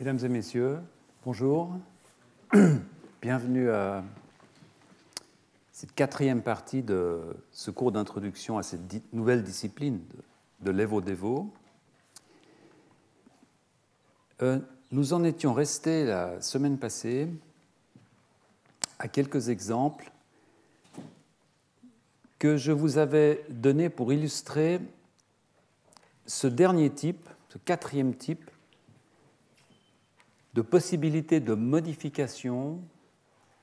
Mesdames et messieurs, bonjour. Bienvenue à cette quatrième partie de ce cours d'introduction à cette nouvelle discipline de l'Evo-Devo. Nous en étions restés la semaine passée à quelques exemples que je vous avais donnés pour illustrer ce dernier type, ce quatrième type de possibilité de modification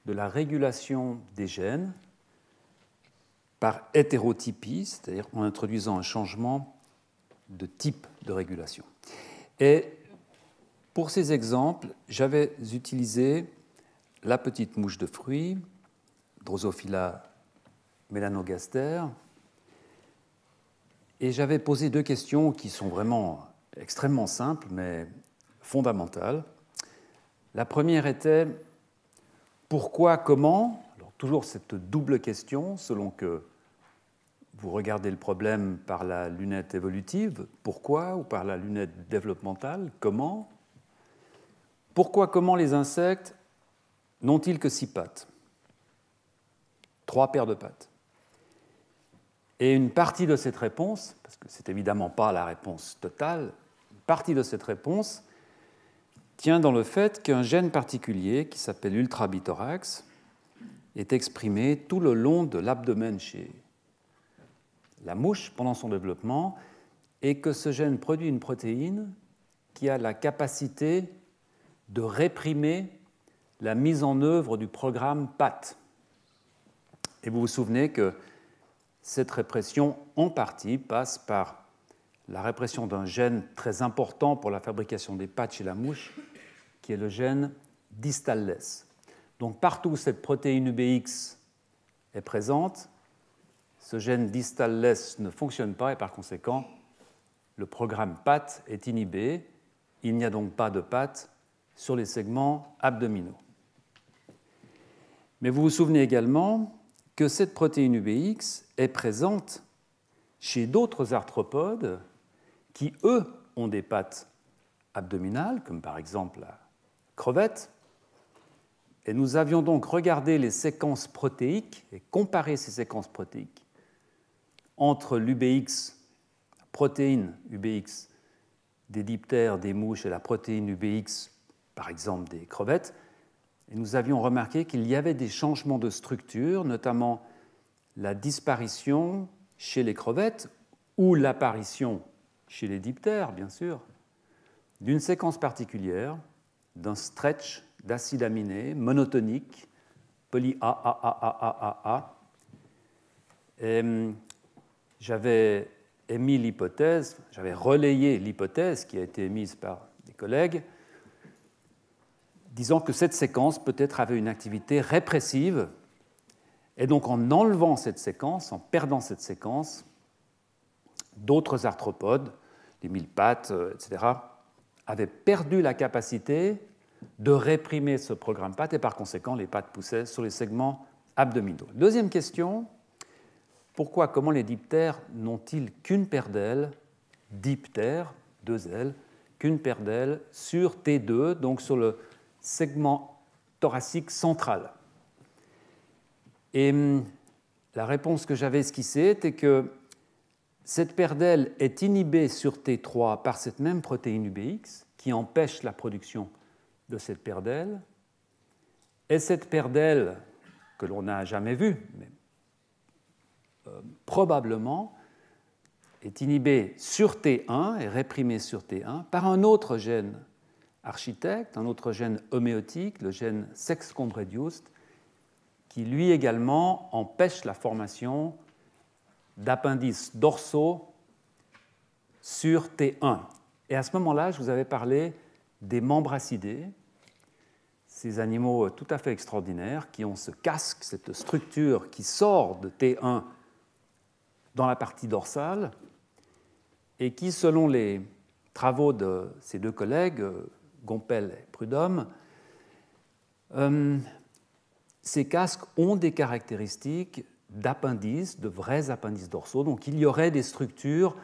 de la régulation des gènes par hétérotypie, c'est-à-dire en introduisant un changement de type de régulation. Et pour ces exemples, j'avais utilisé la petite mouche de fruits, Drosophila melanogaster, et j'avais posé deux questions qui sont vraiment extrêmement simples, mais fondamentales. La première était pourquoi, comment? Alors, toujours cette double question, selon que vous regardez le problème par la lunette évolutive, pourquoi, ou par la lunette développementale, comment? Pourquoi, comment les insectes n'ont-ils que 6 pattes? 3 paires de pattes. Et une partie de cette réponse, parce que ce n'est évidemment pas la réponse totale, une partie de cette réponse tient dans le fait qu'un gène particulier, qui s'appelle ultrabithorax, est exprimé tout le long de l'abdomen chez la mouche pendant son développement, et que ce gène produit une protéine qui a la capacité de réprimer la mise en œuvre du programme PAT. Et vous vous souvenez que cette répression, en partie, passe par la répression d'un gène très important pour la fabrication des pattes chez la mouche, qui est le gène distalless. Donc partout où cette protéine UBX est présente, ce gène distalless ne fonctionne pas et par conséquent, le programme PAT est inhibé. Il n'y a donc pas de PAT sur les segments abdominaux. Mais vous vous souvenez également que cette protéine UBX est présente chez d'autres arthropodes qui, eux, ont des pattes abdominales, comme par exemple la crevette. Et nous avions donc regardé les séquences protéiques et comparé ces séquences protéiques entre l'UBX, la protéine UBX des diptères, des mouches, et la protéine UBX, par exemple, des crevettes. Et nous avions remarqué qu'il y avait des changements de structure, notamment la disparition chez les crevettes ou l'apparition chez les diptères, bien sûr, d'une séquence particulière, d'un stretch d'acide aminé monotonique, poly-A-A-A-A-A-A. J'avais émis l'hypothèse, j'avais relayé l'hypothèse qui a été émise par des collègues, disant que cette séquence peut-être avait une activité répressive, et donc en enlevant cette séquence, en perdant cette séquence, d'autres arthropodes, les mille-pattes, etc., avaient perdu la capacité de réprimer ce programme PAT, et par conséquent, les pattes poussaient sur les segments abdominaux. Deuxième question, pourquoi, comment les diptères n'ont-ils qu'une paire d'ailes, diptères, 2 ailes, qu'une paire d'ailes sur T2, donc sur le segment thoracique central? Et la réponse que j'avais esquissée était que cette paire d'ailes est inhibée sur T3 par cette même protéine UBX qui empêche la production de cette paire d'ailes. Et cette paire d'ailes, que l'on n'a jamais vue, mais probablement, est inhibée sur T1 et réprimée sur T1 par un autre gène architecte, un autre gène homéotique, le gène sex-chrome-reduced, qui lui également empêche la formation d'appendices dorsaux sur T1. Et à ce moment-là, je vous avais parlé des membracidés, ces animaux tout à fait extraordinaires qui ont ce casque, cette structure qui sort de T1 dans la partie dorsale et qui, selon les travaux de ces deux collègues, Gompel et Prudhomme, ces casques ont des caractéristiques d'appendices, de vrais appendices dorsaux. Donc il y aurait des structures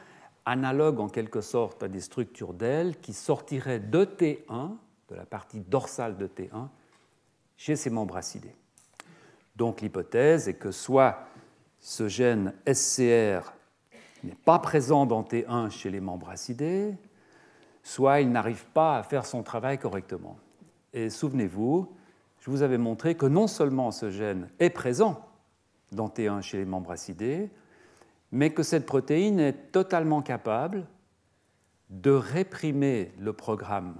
analogues en quelque sorte à des structures d'ailes qui sortiraient de T1 de la partie dorsale de T1 chez ces membres acidés. Donc l'hypothèse est que soit ce gène SCR n'est pas présent dans T1 chez les membres acidés, soit il n'arrive pas à faire son travail correctement. Et souvenez-vous, je vous avais montré que non seulement ce gène est présent dans T1 chez les membres acidés, mais que cette protéine est totalement capable de réprimer le programme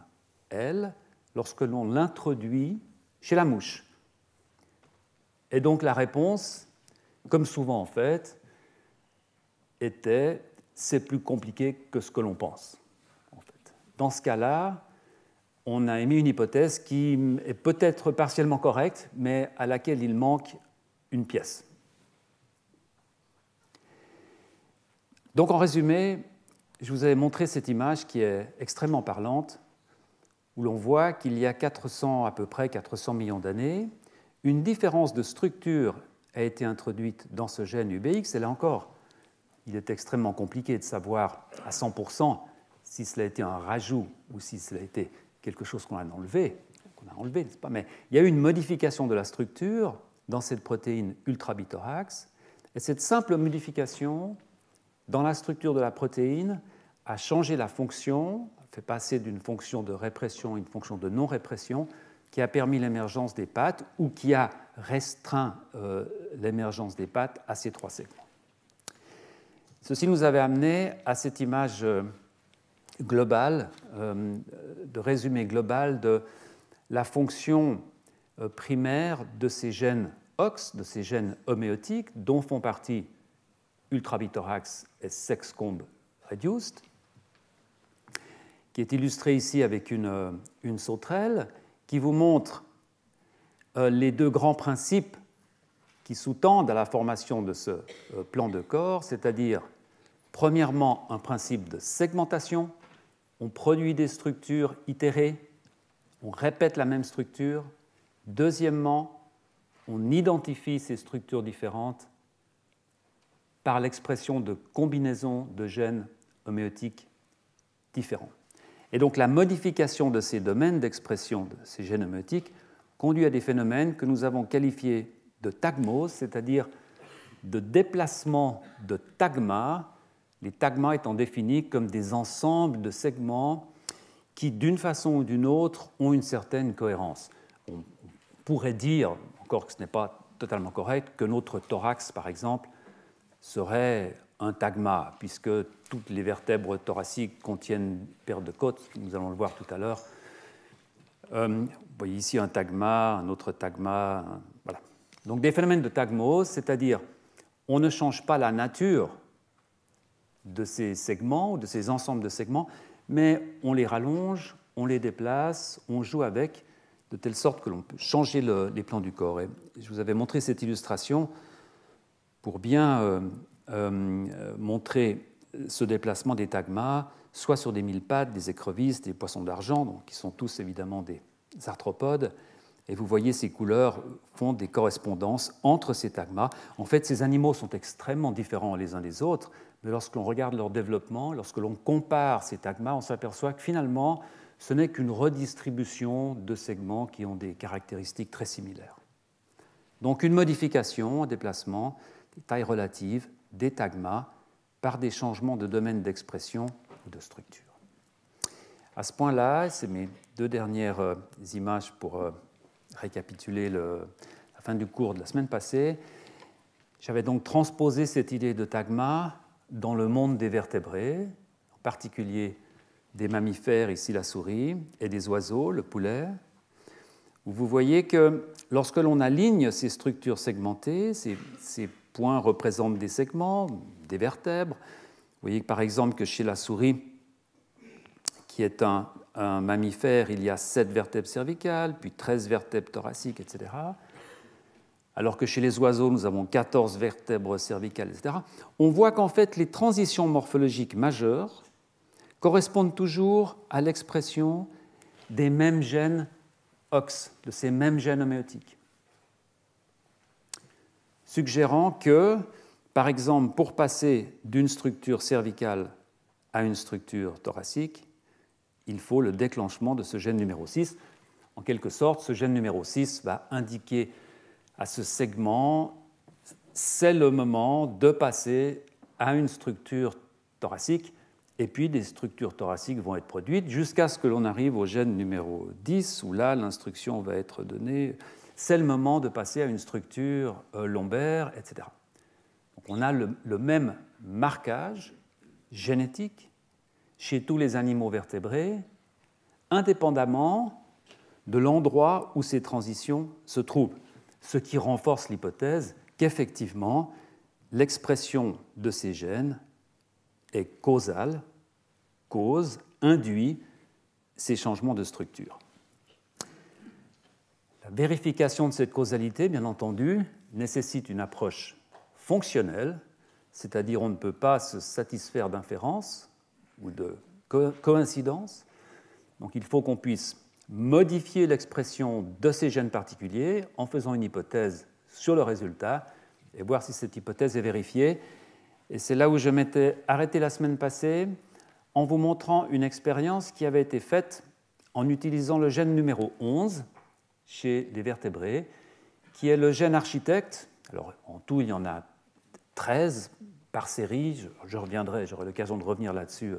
L lorsque l'on l'introduit chez la mouche. Et donc la réponse, comme souvent en fait, était « c'est plus compliqué que ce que l'on pense ». En fait. Dans ce cas-là, on a émis une hypothèse qui est peut-être partiellement correcte, mais à laquelle il manque une pièce. Donc en résumé, je vous avais montré cette image qui est extrêmement parlante, où l'on voit qu'il y a à peu près 400 millions d'années, une différence de structure a été introduite dans ce gène UBX, et là encore, il est extrêmement compliqué de savoir à 100% si cela a été un rajout ou si cela a été quelque chose qu'on a enlevé, n'est-ce pas ? Mais il y a eu une modification de la structure dans cette protéine ultrabithorax, et cette simple modification dans la structure de la protéine a changé la fonction, fait passer d'une fonction de répression à une fonction de non-répression, qui a permis l'émergence des pattes ou qui a restreint l'émergence des pattes à ces 3 segments. Ceci nous avait amené à cette image globale, de résumé global de la fonction primaire de ces gènes OX, de ces gènes homéotiques, dont font partie ultrabithorax et sexcomb reduced, qui est illustré ici avec une sauterelle, qui vous montre les 2 grands principes qui sous-tendent à la formation de ce plan de corps, c'est-à-dire, premièrement, un principe de segmentation. On produit des structures itérées, on répète la même structure. Deuxièmement, on identifie ces structures différentes par l'expression de combinaisons de gènes homéotiques différents. Et donc la modification de ces domaines d'expression de ces gènes homéotiques conduit à des phénomènes que nous avons qualifiés de tagmose, c'est-à-dire de déplacement de tagma, les tagmas étant définis comme des ensembles de segments qui, d'une façon ou d'une autre, ont une certaine cohérence. On pourrait dire, encore que ce n'est pas totalement correct, que notre thorax, par exemple, serait un tagma, puisque toutes les vertèbres thoraciques contiennent une paire de côtes, nous allons le voir tout à l'heure. Vous voyez ici un tagma, un autre tagma, voilà. Donc des phénomènes de tagmose, c'est-à-dire on ne change pas la nature de ces segments ou de ces ensembles de segments, mais on les rallonge, on les déplace, on joue avec, de telle sorte que l'on peut changer les plans du corps. Et je vous avais montré cette illustration pour bien montrer ce déplacement des tagmas, soit sur des mille-pattes, des écrevisses, des poissons d'argent, donc, qui sont tous évidemment des arthropodes. Et vous voyez, ces couleurs font des correspondances entre ces tagmas. En fait, ces animaux sont extrêmement différents les uns des autres, mais lorsque l'on regarde leur développement, lorsque l'on compare ces tagmas, on s'aperçoit que finalement, ce n'est qu'une redistribution de segments qui ont des caractéristiques très similaires. Donc une modification, un déplacement, des tailles relatives, des tagmas, par des changements de domaine d'expression ou de structure. À ce point-là, c'est mes 2 dernières images pour récapituler la fin du cours de la semaine passée. J'avais donc transposé cette idée de tagma dans le monde des vertébrés, en particulier des mammifères, ici la souris, et des oiseaux, le poulet, où vous voyez que lorsque l'on aligne ces structures segmentées, ces points représentent des segments, des vertèbres. Vous voyez par exemple que chez la souris, qui est un mammifère, il y a 7 vertèbres cervicales, puis 13 vertèbres thoraciques, etc. Alors que chez les oiseaux, nous avons 14 vertèbres cervicales, etc. On voit qu'en fait, les transitions morphologiques majeures correspondent toujours à l'expression des mêmes gènes OX, de ces mêmes gènes homéotiques, suggérant que, par exemple, pour passer d'une structure cervicale à une structure thoracique, il faut le déclenchement de ce gène numéro 6. En quelque sorte, ce gène numéro 6 va indiquer à ce segment, c'est le moment de passer à une structure thoracique, et puis des structures thoraciques vont être produites jusqu'à ce que l'on arrive au gène numéro 10, où là, l'instruction va être donnée, c'est le moment de passer à une structure lombaire, etc. Donc on a le même marquage génétique chez tous les animaux vertébrés, indépendamment de l'endroit où ces transitions se trouvent, ce qui renforce l'hypothèse qu'effectivement, l'expression de ces gènes est causale, induit ces changements de structure. La vérification de cette causalité, bien entendu, nécessite une approche fonctionnelle, c'est-à-dire on ne peut pas se satisfaire d'inférence ou de coïncidence. Donc il faut qu'on puisse modifier l'expression de ces gènes particuliers en faisant une hypothèse sur le résultat et voir si cette hypothèse est vérifiée. Et c'est là où je m'étais arrêté la semaine passée en vous montrant une expérience qui avait été faite en utilisant le gène numéro 11 chez les vertébrés, qui est le gène architecte. Alors en tout, il y en a 13 par série. J'aurai l'occasion de revenir là-dessus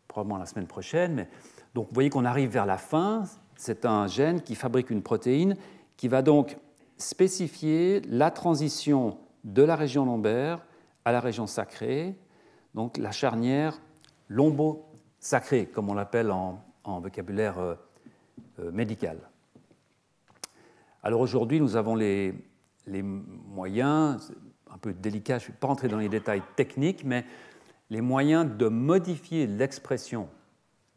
probablement la semaine prochaine. Mais, donc vous voyez qu'on arrive vers la fin. C'est un gène qui fabrique une protéine qui va donc spécifier la transition de la région lombaire à la région sacrée, donc la charnière lombo-sacrée, comme on l'appelle en vocabulaire médical. Alors aujourd'hui, nous avons les moyens, c'est un peu délicat, je ne vais pas rentrer dans les détails techniques, mais les moyens de modifier l'expression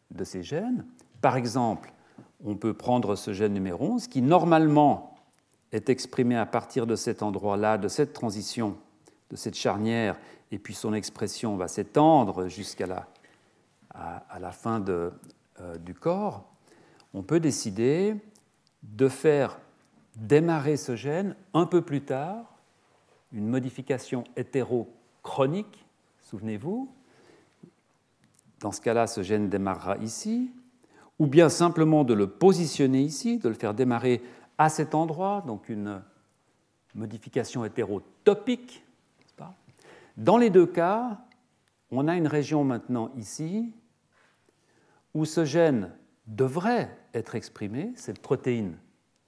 de ces gènes. Par exemple, on peut prendre ce gène numéro 11 qui normalement est exprimé à partir de cet endroit-là, de cette transition, de cette charnière, et puis son expression va s'étendre jusqu'à la fin du corps. On peut décider de faire démarrer ce gène un peu plus tard, une modification hétérochronique, souvenez-vous. Dans ce cas-là, ce gène démarrera ici, ou bien simplement de le positionner ici, de le faire démarrer à cet endroit, donc une modification hétérotopique. Dans les deux cas, on a une région maintenant ici où ce gène devrait être exprimé, cette protéine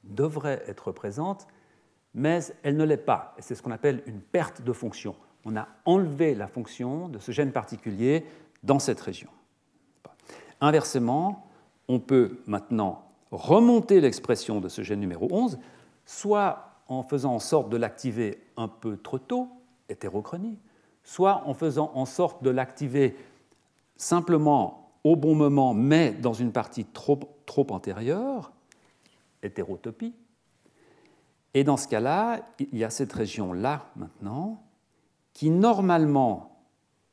devrait être présente, mais elle ne l'est pas. Et c'est ce qu'on appelle une perte de fonction. On a enlevé la fonction de ce gène particulier dans cette région. Inversement, on peut maintenant remonter l'expression de ce gène numéro 11, soit en faisant en sorte de l'activer un peu trop tôt, hétérochronie, soit en faisant en sorte de l'activer simplement au bon moment, mais dans une partie trop antérieure, hétérotopie. Et dans ce cas-là, il y a cette région-là maintenant, qui normalement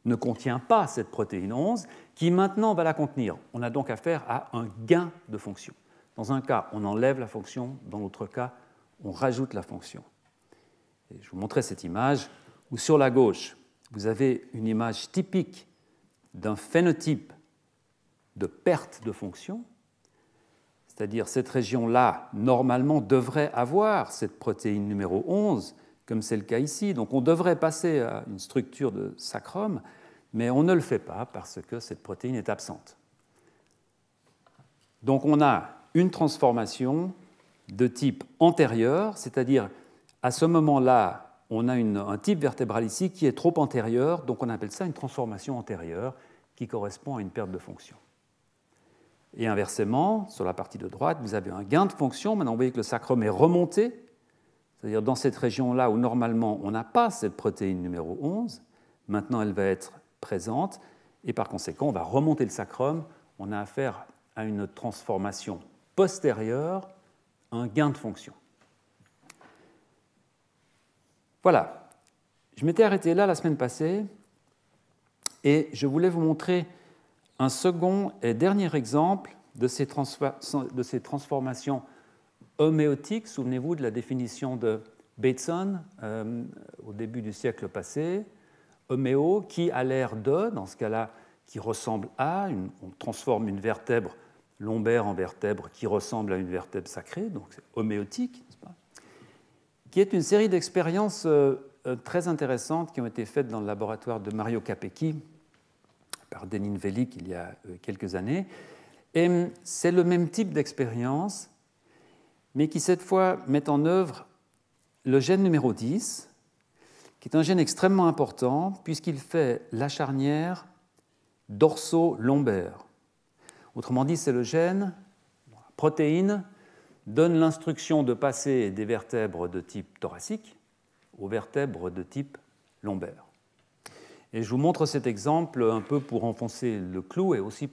ne contient pas cette protéine 11, qui maintenant va la contenir. On a donc affaire à un gain de fonction. Dans un cas, on enlève la fonction, dans l'autre cas, on rajoute la fonction. Et je vous montrais cette image où sur la gauche, vous avez une image typique d'un phénotype de perte de fonction, c'est-à-dire cette région-là, normalement, devrait avoir cette protéine numéro 11, comme c'est le cas ici. Donc on devrait passer à une structure de sacrum, mais on ne le fait pas parce que cette protéine est absente. Donc on a une transformation de type antérieur, c'est-à-dire à ce moment-là, on a un type vertébral ici qui est trop antérieur, donc on appelle ça une transformation antérieure qui correspond à une perte de fonction. Et inversement, sur la partie de droite, vous avez un gain de fonction. Maintenant, vous voyez que le sacrum est remonté, c'est-à-dire dans cette région-là où normalement on n'a pas cette protéine numéro 11, maintenant elle va être présente, et par conséquent, on va remonter le sacrum. On a affaire à une transformation postérieure, un gain de fonction. Voilà. Je m'étais arrêté là la semaine passée, et je voulais vous montrer un second et dernier exemple de ces transformations homéotiques. Souvenez-vous de la définition de Bateson au début du siècle passé. Homéo, qui a l'air de, dans ce cas-là, qui ressemble à, on transforme une vertèbre lombaire en vertèbre qui ressemble à une vertèbre sacrée, donc c'est homéotique, n'est-ce pas, qui est une série d'expériences très intéressantes qui ont été faites dans le laboratoire de Mario Capecchi par Denin Velik il y a quelques années. Et c'est le même type d'expérience, mais qui cette fois met en œuvre le gène numéro 10, qui est un gène extrêmement important puisqu'il fait la charnière dorso-lombaire. Autrement dit, c'est le gène, la protéine, donne l'instruction de passer des vertèbres de type thoracique aux vertèbres de type lombaire. Et je vous montre cet exemple un peu pour enfoncer le clou et aussi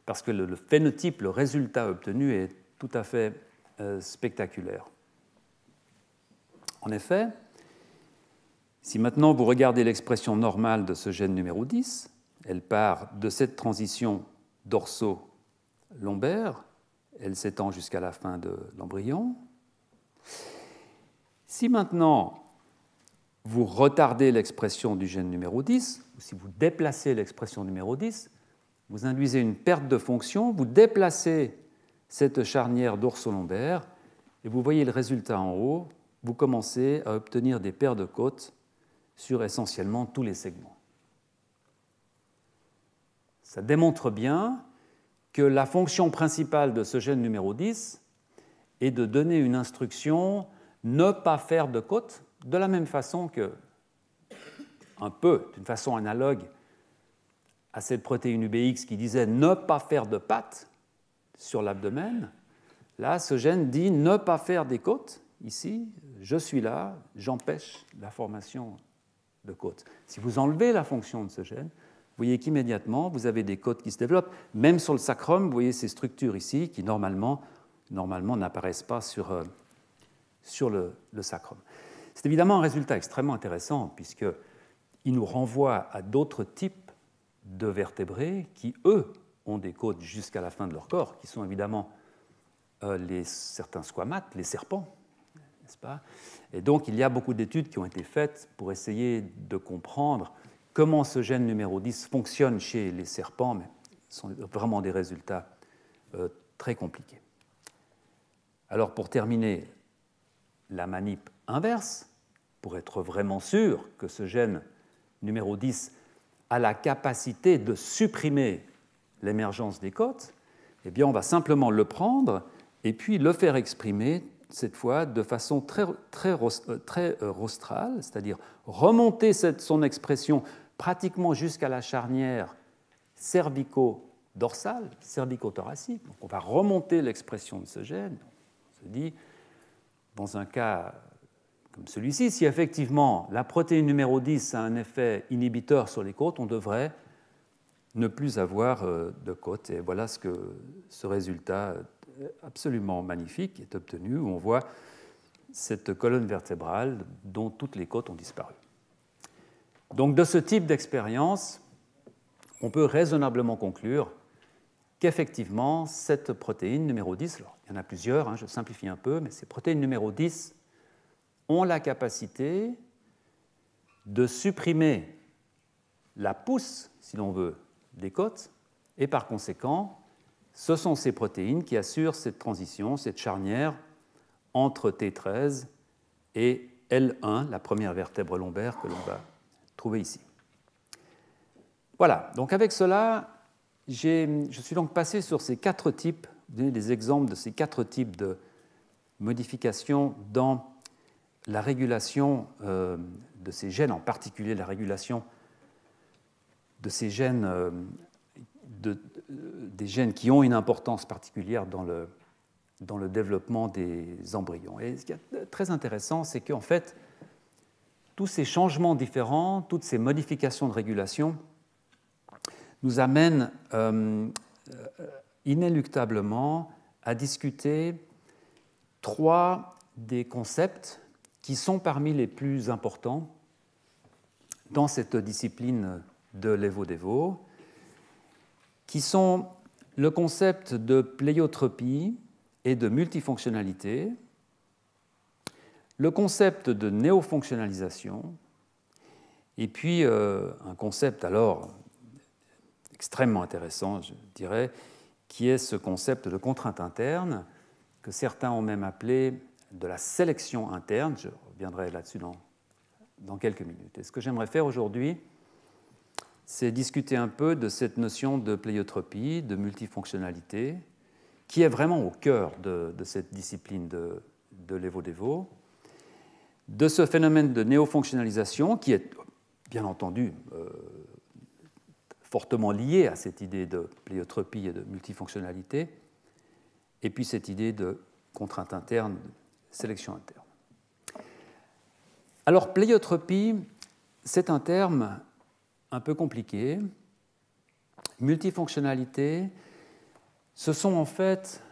parce que le phénotype, le résultat obtenu est tout à fait spectaculaire. En effet, si maintenant vous regardez l'expression normale de ce gène numéro 10, elle part de cette transition dorso-lombaire, elle s'étend jusqu'à la fin de l'embryon. Si maintenant vous retardez l'expression du gène numéro 10, ou si vous déplacez l'expression numéro 10, vous induisez une perte de fonction, vous déplacez cette charnière dorso-lombaire et vous voyez le résultat en haut, vous commencez à obtenir des paires de côtes sur essentiellement tous les segments. Ça démontre bien que la fonction principale de ce gène numéro 10 est de donner une instruction ne pas faire de côtes, de la même façon que, un peu, d'une façon analogue à cette protéine UBX qui disait ne pas faire de pattes sur l'abdomen. Là, ce gène dit ne pas faire des côtes. Ici, je suis là, j'empêche la formation de côtes. Si vous enlevez la fonction de ce gène, vous voyez qu'immédiatement, vous avez des côtes qui se développent. Même sur le sacrum, vous voyez ces structures ici qui, normalement n'apparaissent pas sur le sacrum. C'est évidemment un résultat extrêmement intéressant puisqu'il nous renvoie à d'autres types de vertébrés qui, eux, ont des côtes jusqu'à la fin de leur corps, qui sont évidemment certains squamates, les serpents, n'est-ce pas ? Et donc, il y a beaucoup d'études qui ont été faites pour essayer de comprendre comment ce gène numéro 10 fonctionne chez les serpents, mais ce sont vraiment des résultats très compliqués. Alors, pour terminer, la manip inverse, pour être vraiment sûr que ce gène numéro 10 a la capacité de supprimer l'émergence des côtes, eh bien, on va simplement le prendre et puis le faire exprimer, cette fois, de façon très rostrale, c'est-à-dire remonter son expression pratiquement jusqu'à la charnière cervico-dorsale, cervico-thoracique. Donc, on va remonter l'expression de ce gène. On se dit, dans un cas comme celui-ci, si effectivement la protéine numéro 10 a un effet inhibiteur sur les côtes, on devrait ne plus avoir de côtes. Et voilà ce résultat absolument magnifique est obtenu, où on voit cette colonne vertébrale dont toutes les côtes ont disparu. Donc, de ce type d'expérience, on peut raisonnablement conclure qu'effectivement, cette protéine numéro 10, alors, il y en a plusieurs, je simplifie un peu, mais ces protéines numéro 10 ont la capacité de supprimer la pousse, si l'on veut, des côtes, et par conséquent, ce sont ces protéines qui assurent cette transition, cette charnière entre T13 et L1, la première vertèbre lombaire que l'on va trouver ici. Voilà, donc avec cela, je suis donc passé sur ces 4 types, des exemples de ces 4 types de modifications dans la régulation de ces gènes, en particulier la régulation de ces gènes, des gènes qui ont une importance particulière dans le développement des embryons. Et ce qui est très intéressant, c'est qu'en fait, tous ces changements différents, toutes ces modifications de régulation nous amènent inéluctablement à discuter 3 des concepts qui sont parmi les plus importants dans cette discipline de l'Evo-Devo, qui sont le concept de pléiotropie et de multifonctionnalité, le concept de néofonctionnalisation, et puis un concept alors extrêmement intéressant, je dirais, qui est ce concept de contrainte interne, que certains ont même appelé de la sélection interne. Je reviendrai là-dessus dans quelques minutes. Et ce que j'aimerais faire aujourd'hui, c'est discuter un peu de cette notion de pléiotropie, de multifonctionnalité, qui est vraiment au cœur de cette discipline de Levo-Devo, de ce phénomène de néofonctionnalisation qui est bien entendu fortement lié à cette idée de pléiotropie et de multifonctionnalité, et puis cette idée de contrainte interne, de sélection interne. Alors, pléiotropie, c'est un terme un peu compliqué. Multifonctionnalité, ce sont en fait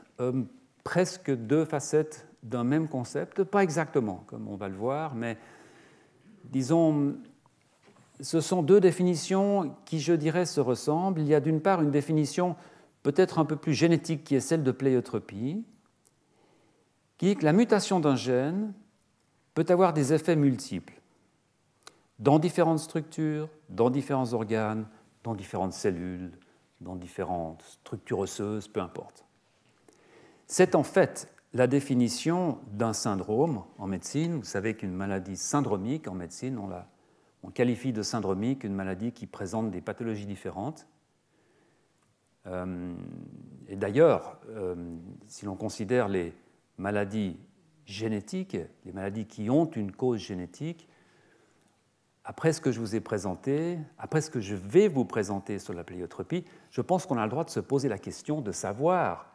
presque deux facettes d'un même concept, pas exactement comme on va le voir, mais disons, ce sont deux définitions qui, je dirais, se ressemblent. Il y a d'une part une définition peut-être un peu plus génétique qui est celle de pléiotropie, qui dit que la mutation d'un gène peut avoir des effets multiples dans différentes structures, dans différents organes, dans différentes cellules, dans différentes structures osseuses, peu importe. C'est en fait la définition d'un syndrome en médecine. Vous savez qu'une maladie syndromique en médecine, on qualifie de syndromique une maladie qui présente des pathologies différentes. Et d'ailleurs, si l'on considère les maladies génétiques, les maladies qui ont une cause génétique, après ce que je vous ai présenté, après ce que je vais vous présenter sur la pléiotropie, je pense qu'on a le droit de se poser la question de savoir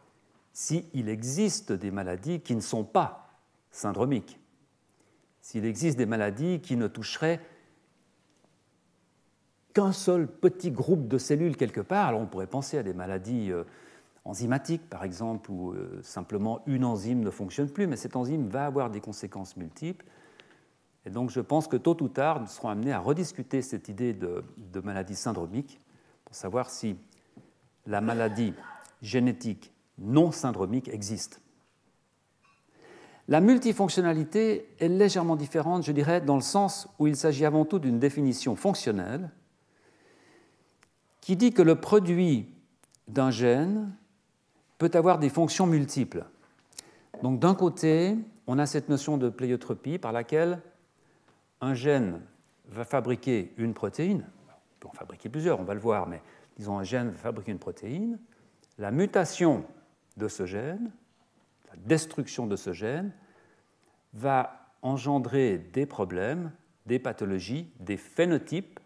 s'il existe des maladies qui ne sont pas syndromiques, s'il existe des maladies qui ne toucheraient qu'un seul petit groupe de cellules quelque part. Alors on pourrait penser à des maladies enzymatiques, par exemple, où simplement une enzyme ne fonctionne plus, mais cette enzyme va avoir des conséquences multiples. Et donc je pense que tôt ou tard, nous serons amenés à rediscuter cette idée de maladie syndromique pour savoir si la maladie génétique non syndromique existe. La multifonctionnalité est légèrement différente, je dirais, dans le sens où il s'agit avant tout d'une définition fonctionnelle qui dit que le produit d'un gène peut avoir des fonctions multiples. Donc d'un côté, on a cette notion de pléiotropie par laquelle un gène va fabriquer une protéine, on peut en fabriquer plusieurs, on va le voir, mais disons un gène va fabriquer une protéine, la mutation de ce gène, la destruction de ce gène, va engendrer des problèmes, des pathologies, des phénotypes,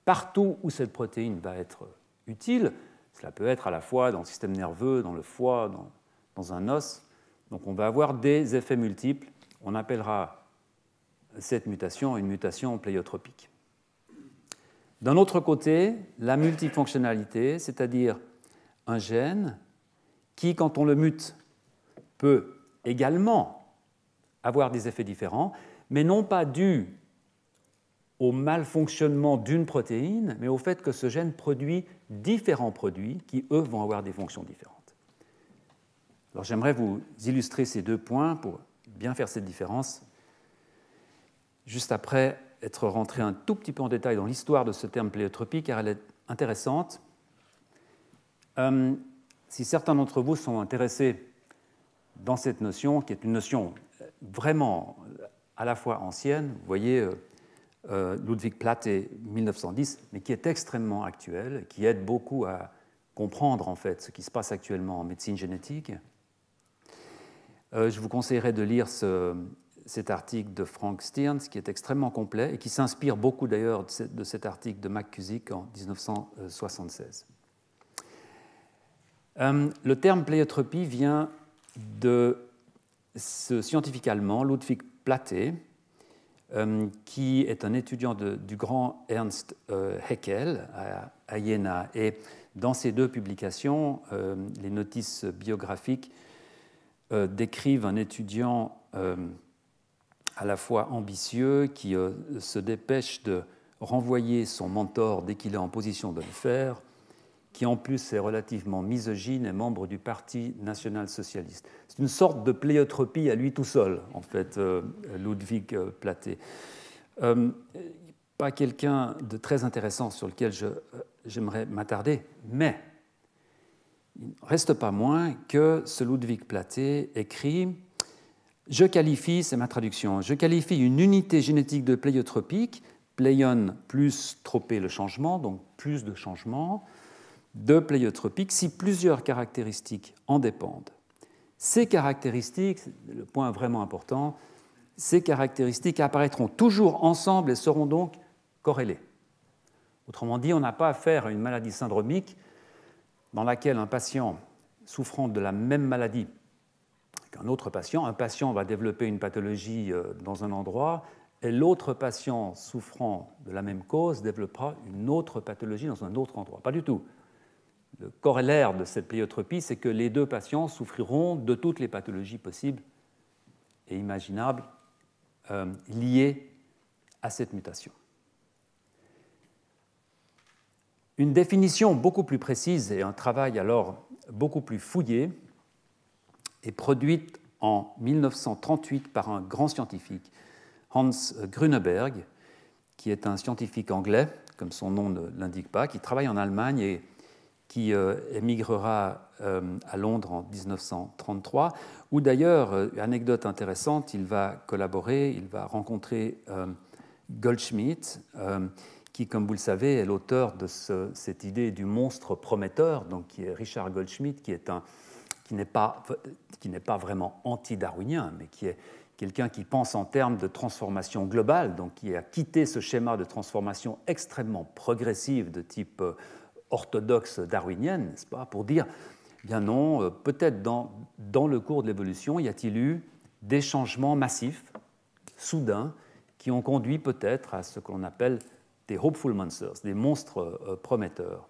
partout où cette protéine va être utile. Cela peut être à la fois dans le système nerveux, dans le foie, dans un os. Donc on va avoir des effets multiples. On appellera cette mutation une mutation pléiotropique. D'un autre côté, la multifonctionnalité, c'est-à-dire un gène qui, quand on le mute, peut également avoir des effets différents, mais non pas dus au malfonctionnement d'une protéine, mais au fait que ce gène produit différents produits qui, eux, vont avoir des fonctions différentes. Alors j'aimerais vous illustrer ces deux points pour bien faire cette différence, juste après être rentré un tout petit peu en détail dans l'histoire de ce terme pléiotropie, car elle est intéressante. Si certains d'entre vous sont intéressés dans cette notion, qui est une notion vraiment à la fois ancienne, vous voyez Ludwig Platte 1910, mais qui est extrêmement actuelle, qui aide beaucoup à comprendre en fait ce qui se passe actuellement en médecine génétique. Je vous conseillerais de lire cet article de Frank Stearns, qui est extrêmement complet et qui s'inspire beaucoup d'ailleurs de cet article de McCusick en 1976. Le terme pléiotropie vient de ce scientifique allemand, Ludwig Platte, qui est un étudiant du grand Ernst Haeckel à Iéna. Et dans ces deux publications, les notices biographiques décrivent un étudiant à la fois ambitieux qui se dépêche de renvoyer son mentor dès qu'il est en position de le faire, qui en plus est relativement misogyne et membre du Parti national-socialiste. C'est une sorte de pléiotropie à lui tout seul, en fait, Ludwig Platte. Pas quelqu'un de très intéressant sur lequel j'aimerais m'attarder, mais il ne reste pas moins que ce Ludwig Platé écrit « Je qualifie, c'est ma traduction, je qualifie une unité génétique de pléiotropique, pléion plus tropé le changement, donc plus de changements, de pléiotropique si plusieurs caractéristiques en dépendent. Ces caractéristiques, c'est le point vraiment important, ces caractéristiques apparaîtront toujours ensemble et seront donc corrélées. Autrement dit, on n'a pas affaire à une maladie syndromique dans laquelle un patient souffrant de la même maladie qu'un autre patient, un patient va développer une pathologie dans un endroit et l'autre patient souffrant de la même cause développera une autre pathologie dans un autre endroit. Pas du tout. Le corollaire de cette pléiotropie, c'est que les deux patients souffriront de toutes les pathologies possibles et imaginables liées à cette mutation. Une définition beaucoup plus précise et un travail alors beaucoup plus fouillé est produite en 1938 par un grand scientifique, Hans Grüneberg, qui est un scientifique anglais, comme son nom ne l'indique pas, qui travaille en Allemagne et qui émigrera à Londres en 1933, où d'ailleurs, anecdote intéressante, il va collaborer, il va rencontrer Goldschmidt, qui, comme vous le savez, est l'auteur de cette idée du monstre prometteur, donc qui est Richard Goldschmidt, qui n'est pas vraiment anti-darwinien, mais qui est quelqu'un qui pense en termes de transformation globale, donc qui a quitté ce schéma de transformation extrêmement progressive de type orthodoxe darwinienne, n'est-ce pas, pour dire, bien non, peut-être dans le cours de l'évolution, y a-t-il eu des changements massifs, soudains, qui ont conduit peut-être à ce que l'on appelle des hopeful monsters, des monstres prometteurs.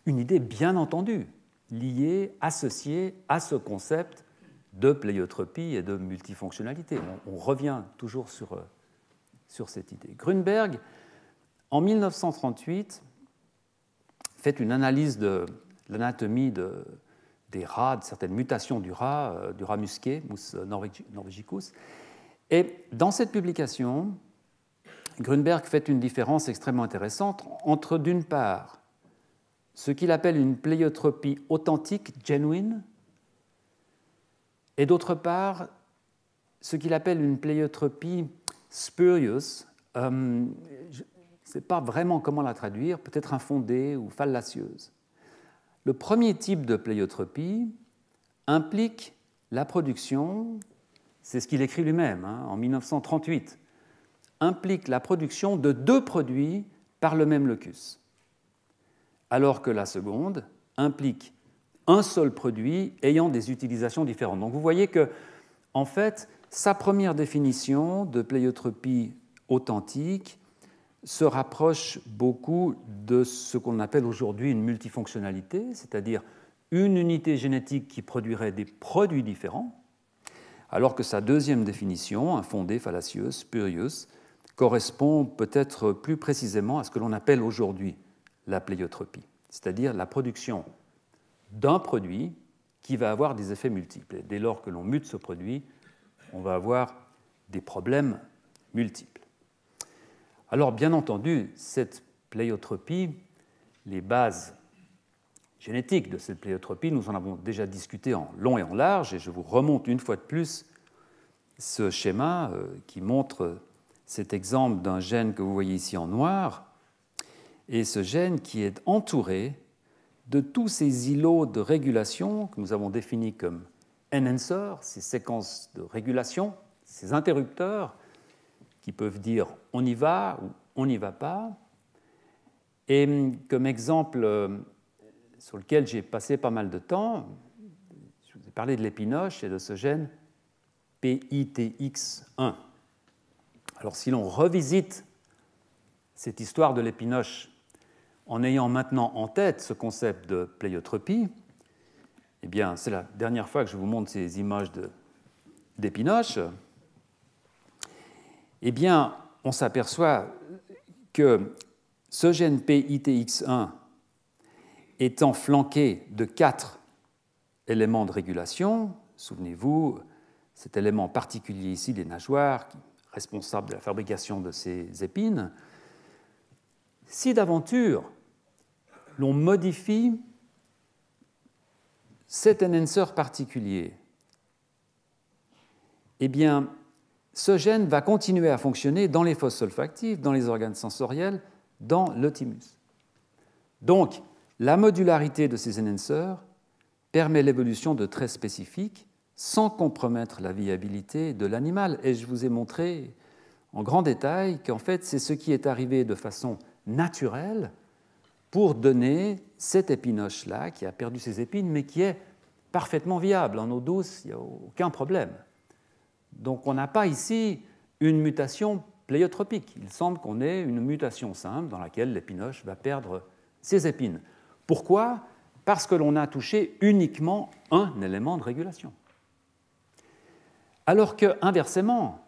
Une idée bien entendue, liée, associée à ce concept de pléiotropie et de multifonctionnalité. On revient toujours sur cette idée. Grünberg, en 1938, fait une analyse de l'anatomie des rats, de certaines mutations du rat musqué, Mus norvegicus. Et dans cette publication, Grünberg fait une différence extrêmement intéressante entre, d'une part, ce qu'il appelle une pléiotropie authentique, genuine, et d'autre part, ce qu'il appelle une pléiotropie spurious, je ne sais pas vraiment comment la traduire, peut-être infondée ou fallacieuse. Le premier type de pléiotropie implique la production, c'est ce qu'il écrit lui-même en 1938, implique la production de deux produits par le même locus, alors que la seconde implique un seul produit ayant des utilisations différentes. Donc vous voyez que, en fait, sa première définition de pléiotropie authentique se rapproche beaucoup de ce qu'on appelle aujourd'hui une multifonctionnalité, c'est-à-dire une unité génétique qui produirait des produits différents, alors que sa deuxième définition, infondée, fallacieuse, spurious, correspond peut-être plus précisément à ce que l'on appelle aujourd'hui la pléiotropie, c'est-à-dire la production d'un produit qui va avoir des effets multiples. Et dès lors que l'on mute ce produit, on va avoir des problèmes multiples. Alors, bien entendu, cette pléiotropie, les bases génétiques de cette pléiotropie, nous en avons déjà discuté en long et en large, et je vous remonte une fois de plus ce schéma qui montre cet exemple d'un gène que vous voyez ici en noir, et ce gène qui est entouré de tous ces îlots de régulation que nous avons définis comme enhancers, ces séquences de régulation, ces interrupteurs qui peuvent dire on y va ou on n'y va pas. Et comme exemple sur lequel j'ai passé pas mal de temps, je vous ai parlé de l'épinoche et de ce gène PITX1. Alors si l'on revisite cette histoire de l'épinoche en ayant maintenant en tête ce concept de pléiotropie, eh bien, c'est la dernière fois que je vous montre ces images d'épinoche, eh bien, on s'aperçoit que ce gène PITX1 étant flanqué de 4 éléments de régulation, souvenez-vous, cet élément particulier ici des nageoires, responsable de la fabrication de ces épines, si d'aventure l'on modifie cet enhancer particulier, eh bien, ce gène va continuer à fonctionner dans les fosses olfactives, dans les organes sensoriels, dans le thymus. Donc, la modularité de ces enhancers permet l'évolution de traits spécifiques sans compromettre la viabilité de l'animal. Et je vous ai montré en grand détail qu'en fait, c'est ce qui est arrivé de façon naturelle pour donner cette épinoche-là, qui a perdu ses épines, mais qui est parfaitement viable. En eau douce, il n'y a aucun problème. Donc on n'a pas ici une mutation pléiotropique. Il semble qu'on ait une mutation simple dans laquelle l'épinoche va perdre ses épines. Pourquoi ? Parce que l'on a touché uniquement un élément de régulation. Alors que, inversement,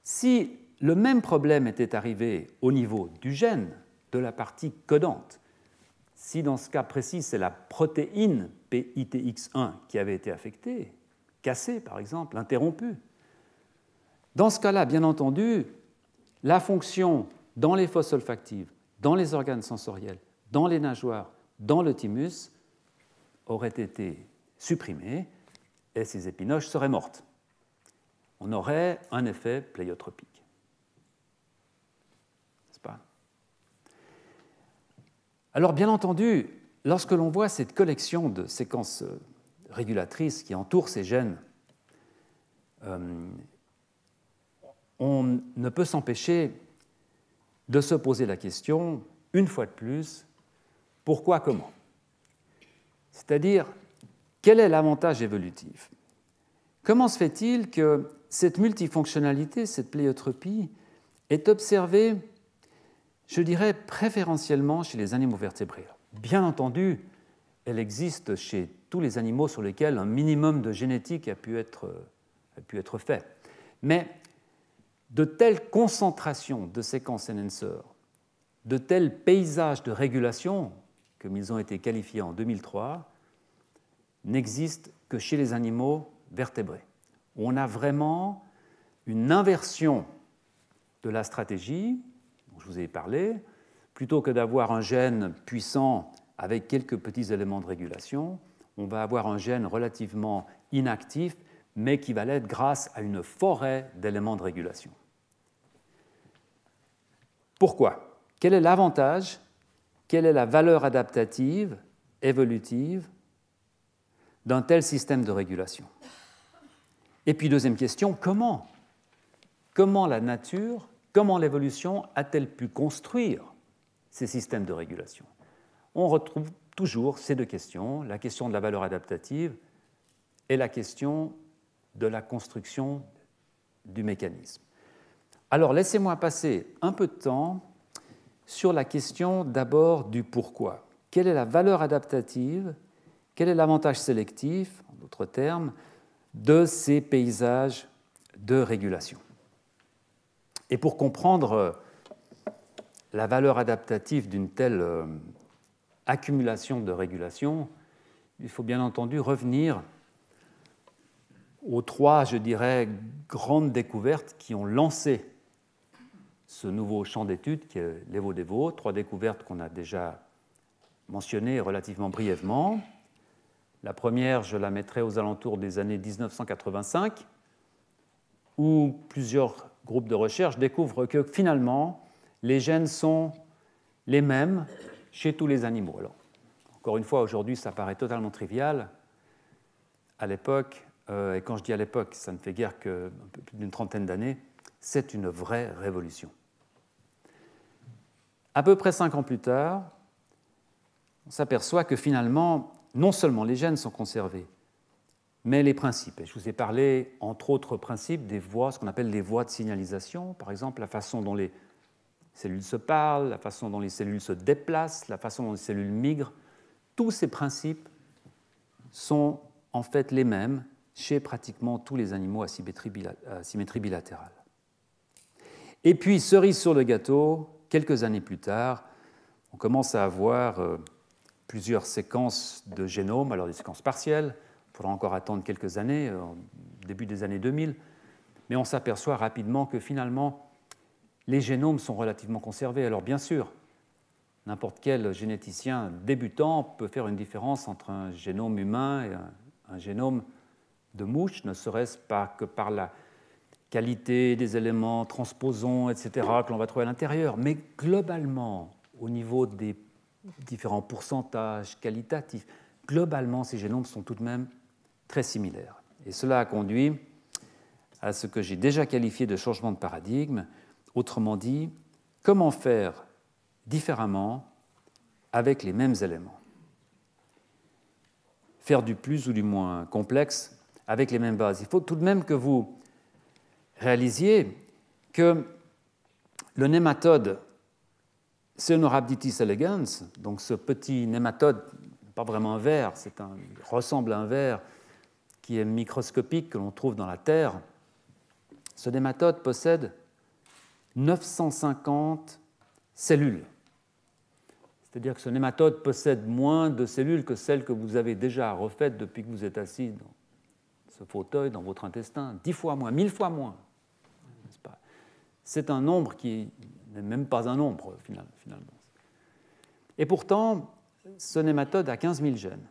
si le même problème était arrivé au niveau du gène, de la partie codante, si dans ce cas précis c'est la protéine PITX1 qui avait été affectée, cassée par exemple, interrompue, dans ce cas-là, bien entendu, la fonction dans les fosses olfactives, dans les organes sensoriels, dans les nageoires, dans le thymus, aurait été supprimée et ces épinoches seraient mortes. On aurait un effet pléiotropique. N'est-ce pas ? Alors, bien entendu, lorsque l'on voit cette collection de séquences régulatrices qui entourent ces gènes, on ne peut s'empêcher de se poser la question, une fois de plus, pourquoi, comment ? C'est-à-dire, quel est l'avantage évolutif ? Comment se fait-il que cette multifonctionnalité, cette pléiotropie, est observée, je dirais, préférentiellement chez les animaux vertébrés ? Bien entendu, elle existe chez tous les animaux sur lesquels un minimum de génétique a pu être fait. Mais de telles concentrations de séquences enhancers, de tels paysages de régulation, comme ils ont été qualifiés en 2003, n'existent que chez les animaux vertébrés. On a vraiment une inversion de la stratégie dont je vous ai parlé. Plutôt que d'avoir un gène puissant avec quelques petits éléments de régulation, on va avoir un gène relativement inactif, mais qui va l'être grâce à une forêt d'éléments de régulation. Pourquoi ? Quel est l'avantage ? Quelle est la valeur adaptative, évolutive, d'un tel système de régulation ? Et puis, deuxième question, comment ? Comment la nature, comment l'évolution a-t-elle pu construire ces systèmes de régulation ? On retrouve toujours ces deux questions, la question de la valeur adaptative et la question de la construction du mécanisme. Alors, laissez-moi passer un peu de temps sur la question d'abord du pourquoi. Quelle est la valeur adaptative ? Quel est l'avantage sélectif, en d'autres termes, de ces paysages de régulation ? Et pour comprendre la valeur adaptative d'une telle accumulation de régulation, il faut bien entendu revenir aux trois, je dirais, grandes découvertes qui ont lancé ce nouveau champ d'études qui est l'Evo-Devo, trois découvertes qu'on a déjà mentionnées relativement brièvement. La première, je la mettrai aux alentours des années 1985, où plusieurs groupes de recherche découvrent que finalement, les gènes sont les mêmes chez tous les animaux. Alors, encore une fois, aujourd'hui, ça paraît totalement trivial. À l'époque, et quand je dis à l'époque, ça ne fait guère qu'un peu plus d'une trentaine d'années, c'est une vraie révolution. À peu près 5 ans plus tard, on s'aperçoit que finalement, non seulement les gènes sont conservés, mais les principes. Et je vous ai parlé, entre autres principes, des voies, ce qu'on appelle les voies de signalisation, par exemple la façon dont les cellules se parlent, la façon dont les cellules se déplacent, la façon dont les cellules migrent. Tous ces principes sont en fait les mêmes chez pratiquement tous les animaux à symétrie bilatérale. Et puis, cerise sur le gâteau, quelques années plus tard, on commence à avoir plusieurs séquences de génome, alors des séquences partielles, il faudra encore attendre quelques années, au début des années 2000, mais on s'aperçoit rapidement que finalement, les génomes sont relativement conservés. Alors bien sûr, n'importe quel généticien débutant peut faire une différence entre un génome humain et un génome de mouche, ne serait-ce pas que par la qualité des éléments transposons, etc., que l'on va trouver à l'intérieur. Mais globalement, au niveau des différents pourcentages qualitatifs, globalement, ces génomes sont tout de même très similaires. Et cela a conduit à ce que j'ai déjà qualifié de changement de paradigme, autrement dit, comment faire différemment avec les mêmes éléments. Faire du plus ou du moins complexe avec les mêmes bases. Il faut tout de même que vous réalisiez que le nématode Cenorhabditis elegans, donc ce petit nématode, pas vraiment un ver, il ressemble à un ver qui est microscopique, que l'on trouve dans la Terre, ce nématode possède 950 cellules. C'est-à-dire que ce nématode possède moins de cellules que celles que vous avez déjà refaites depuis que vous êtes assis dans ce fauteuil, dans votre intestin. 10 fois moins, 1000 fois moins. C'est un nombre qui n'est même pas un nombre, finalement. Et pourtant, ce nématode a 15 000 gènes.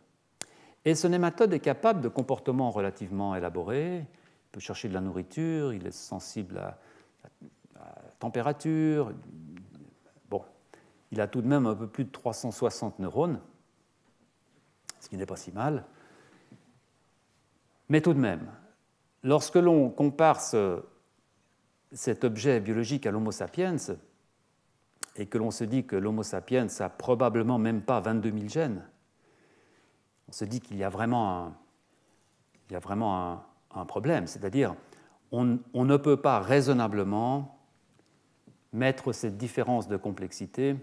Et ce nématode est capable de comportements relativement élaborés. Il peut chercher de la nourriture, il est sensible à la température. Bon, il a tout de même un peu plus de 360 neurones, ce qui n'est pas si mal. Mais tout de même, lorsque l'on compare cet objet biologique à l'Homo sapiens, et que l'on se dit que l'Homo sapiens a probablement même pas 22 000 gènes, on se dit qu'il y a vraiment un problème, c'est-à-dire on ne peut pas raisonnablement mettre cette différence de complexité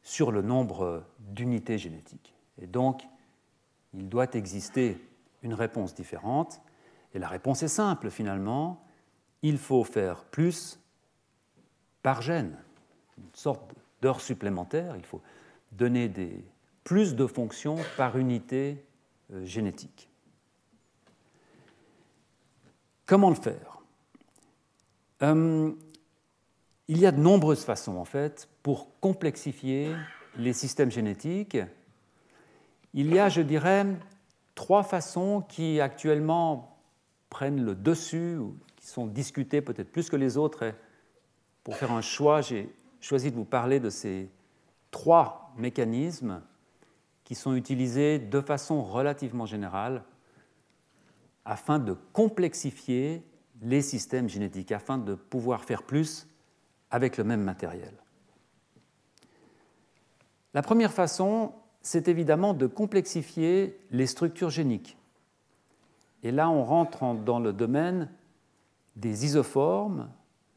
sur le nombre d'unités génétiques. Et donc, il doit exister une réponse différente. Et la réponse est simple, finalement. Il faut faire plus par gène, une sorte d'heure supplémentaire. Il faut donner plus de fonctions par unité génétique. Comment le faire ? Il y a de nombreuses façons, en fait, pour complexifier les systèmes génétiques. Il y a, je dirais, 3 façons qui actuellement prennent le dessus, ou qui sont discutées peut-être plus que les autres. Et pour faire un choix, j'ai choisi de vous parler de ces 3 mécanismes qui sont utilisés de façon relativement générale afin de complexifier les systèmes génétiques, afin de pouvoir faire plus avec le même matériel. La première façon, c'est évidemment de complexifier les structures géniques. Et là, on rentre dans le domaine des isoformes,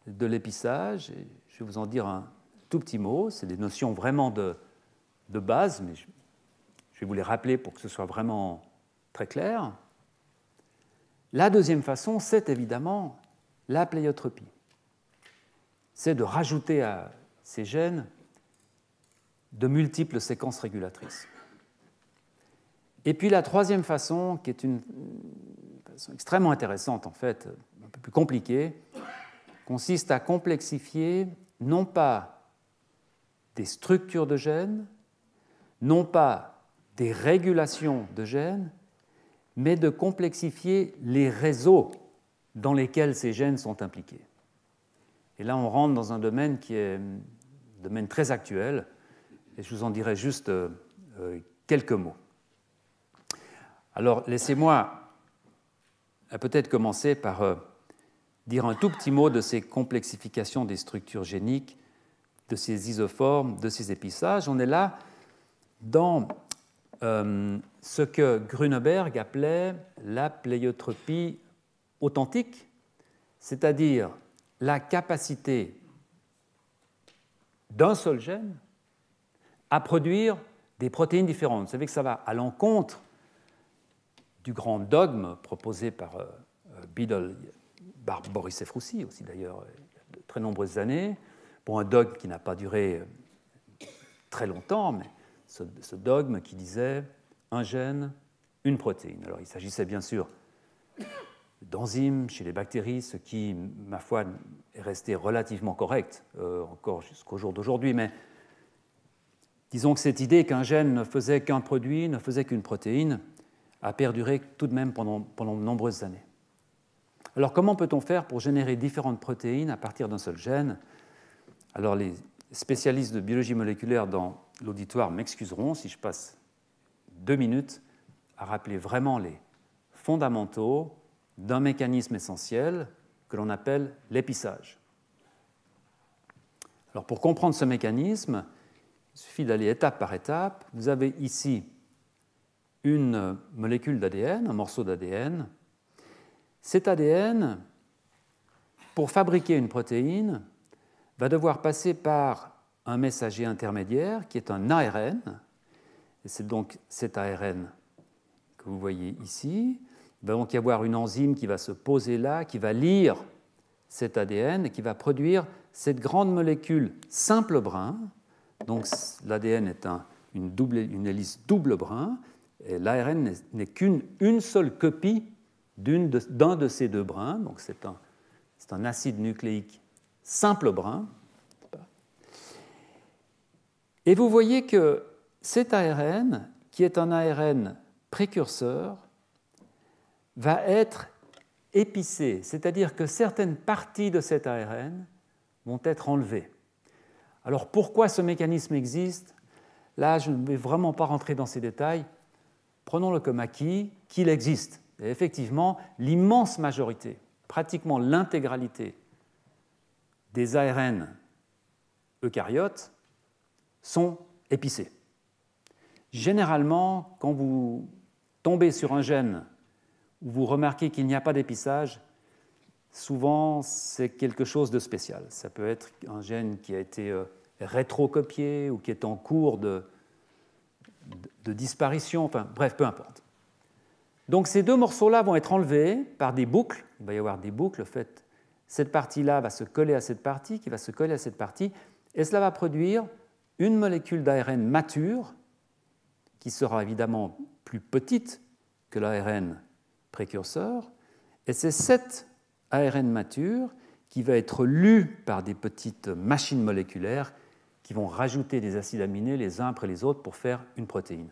de l'épissage. Et je vais vous en dire un tout petit mot. C'est des notions vraiment de base, mais je vais vous les rappeler pour que ce soit vraiment très clair. La deuxième façon, c'est évidemment la pléiotropie. C'est de rajouter à ces gènes de multiples séquences régulatrices. Et puis la troisième façon, qui est une façon extrêmement intéressante en fait, un peu plus compliquée, consiste à complexifier non pas des structures de gènes, non pas des régulations de gènes, mais de complexifier les réseaux dans lesquels ces gènes sont impliqués. Et là, on rentre dans un domaine qui est un domaine très actuel, et je vous en dirai juste quelques mots. Alors, laissez-moi peut-être commencer par dire un tout petit mot de ces complexifications des structures géniques, de ces isoformes, de ces épissages. On est là dans ce que Grüneberg appelait la pléiotropie authentique, c'est-à-dire la capacité d'un seul gène à produire des protéines différentes. Vous savez que ça va à l'encontre du grand dogme proposé par Biddle, par Boris Ephrussi aussi d'ailleurs, il y a de très nombreuses années, pour un dogme qui n'a pas duré très longtemps, mais ce dogme qui disait un gène, une protéine. Alors il s'agissait bien sûr d'enzymes chez les bactéries, ce qui, ma foi, est resté relativement correct, encore jusqu'au jour d'aujourd'hui, mais disons que cette idée qu'un gène ne faisait qu'un produit, ne faisait qu'une protéine, a perduré tout de même pendant de nombreuses années. Alors comment peut-on faire pour générer différentes protéines à partir d'un seul gène? Alors les spécialistes de biologie moléculaire dans l'auditoire m'excuseront si je passe 2 minutes à rappeler vraiment les fondamentaux d'un mécanisme essentiel que l'on appelle l'épissage. Alors pour comprendre ce mécanisme, il suffit d'aller étape par étape. Vous avez ici une molécule d'ADN, un morceau d'ADN. Cet ADN, pour fabriquer une protéine, va devoir passer par un messager intermédiaire qui est un ARN. Et c'est donc cet ARN que vous voyez ici. Il va donc y avoir une enzyme qui va se poser là, qui va lire cet ADN et qui va produire cette grande molécule simple brin. Donc l'ADN est une hélice double brin, et l'ARN n'est qu'une seule copie d'un de ces deux brins. Donc c'est un acide nucléique simple brin. Et vous voyez que cet ARN, qui est un ARN précurseur, va être épicé, c'est-à-dire que certaines parties de cet ARN vont être enlevées. Alors pourquoi ce mécanisme existe? Là, je ne vais vraiment pas rentrer dans ces détails. Prenons-le comme acquis qu'il existe. Et effectivement, l'immense majorité, pratiquement l'intégralité des ARN eucaryotes sont épicés. Généralement, quand vous tombez sur un gène où vous remarquez qu'il n'y a pas d'épissage, souvent c'est quelque chose de spécial. Ça peut être un gène qui a été rétrocopié ou qui est en cours de disparition, enfin bref, peu importe. Donc ces deux morceaux-là vont être enlevés par des boucles. Il va y avoir des boucles. En fait, cette partie-là va se coller à cette partie, qui va se coller à cette partie, et cela va produire une molécule d'ARN mature, qui sera évidemment plus petite que l'ARN précurseur, et c'est cette ARN mature qui va être lue par des petites machines moléculaires qui vont rajouter des acides aminés les uns après les autres pour faire une protéine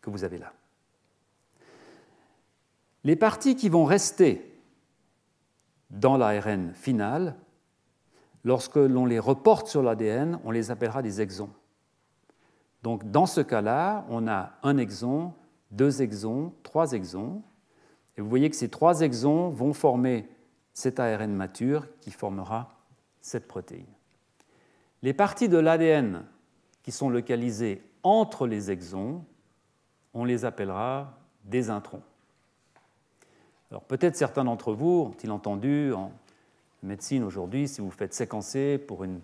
que vous avez là. Les parties qui vont rester dans l'ARN final, lorsque l'on les reporte sur l'ADN, on les appellera des exons. Donc dans ce cas-là, on a un exon, 2 exons, 3 exons, et vous voyez que ces 3 exons vont former cet ARN mature qui formera cette protéine. Les parties de l'ADN qui sont localisées entre les exons, on les appellera des introns. Alors peut-être certains d'entre vous ont-ils entendu en médecine aujourd'hui, si vous faites séquencer pour une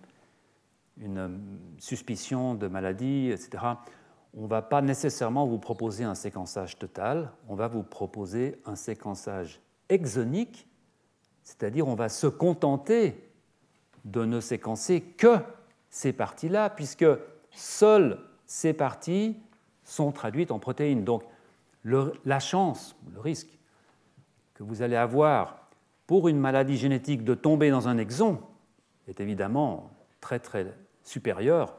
suspicion de maladie, etc., on ne va pas nécessairement vous proposer un séquençage total, on va vous proposer un séquençage exonique, c'est-à-dire on va se contenter de ne séquencer que ces parties-là, puisque seules ces parties sont traduites en protéines. Donc la chance, le risque que vous allez avoir pour une maladie génétique de tomber dans un exon est évidemment très très supérieur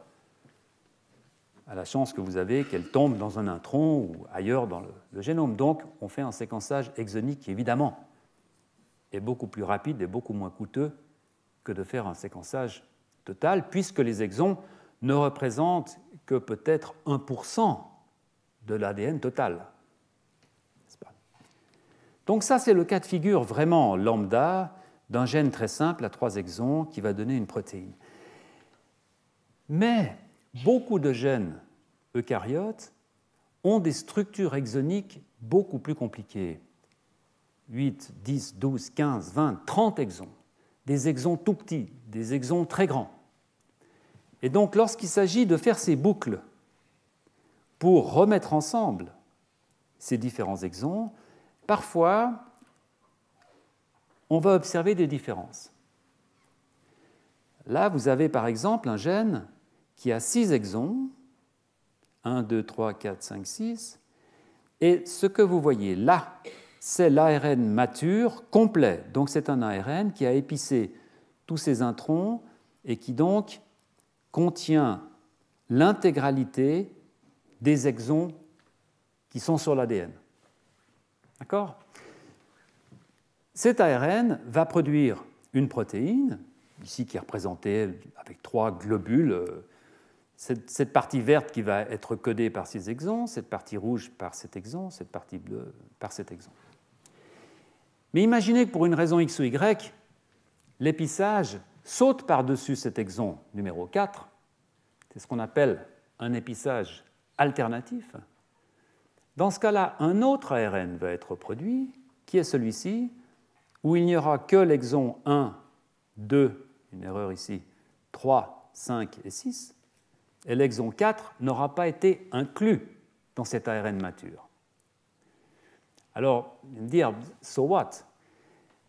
à la chance que vous avez qu'elle tombe dans un intron ou ailleurs dans le génome. Donc on fait un séquençage exonique qui évidemment est beaucoup plus rapide et beaucoup moins coûteux que de faire un séquençage total, puisque les exons ne représentent que peut-être 1% de l'ADN total. Donc ça, c'est le cas de figure vraiment lambda d'un gène très simple à 3 exons qui va donner une protéine. Mais beaucoup de gènes eucaryotes ont des structures exoniques beaucoup plus compliquées. 8, 10, 12, 15, 20, 30 exons. Des exons tout petits, des exons très grands. Et donc, lorsqu'il s'agit de faire ces boucles pour remettre ensemble ces différents exons, parfois, on va observer des différences. Là, vous avez par exemple un gène qui a 6 exons, 1, 2, 3, 4, 5, 6, et ce que vous voyez là, c'est l'ARN mature complet. Donc c'est un ARN qui a épicé tous ces introns, et qui donc contient l'intégralité des exons qui sont sur l'ADN. D'accord ? Cet ARN va produire une protéine, ici qui est représentée avec 3 globules, cette partie verte qui va être codée par ces exons, cette partie rouge par cet exon, cette partie bleue par cet exon. Mais imaginez que pour une raison X ou Y, l'épissage saute par-dessus cet exon numéro 4, c'est ce qu'on appelle un épissage alternatif. Dans ce cas-là, un autre ARN va être produit, qui est celui-ci, où il n'y aura que l'exon 1, 2, une erreur ici, 3, 5 et 6, et l'exon 4 n'aura pas été inclus dans cet ARN mature. Alors, vous allez me dire, so what?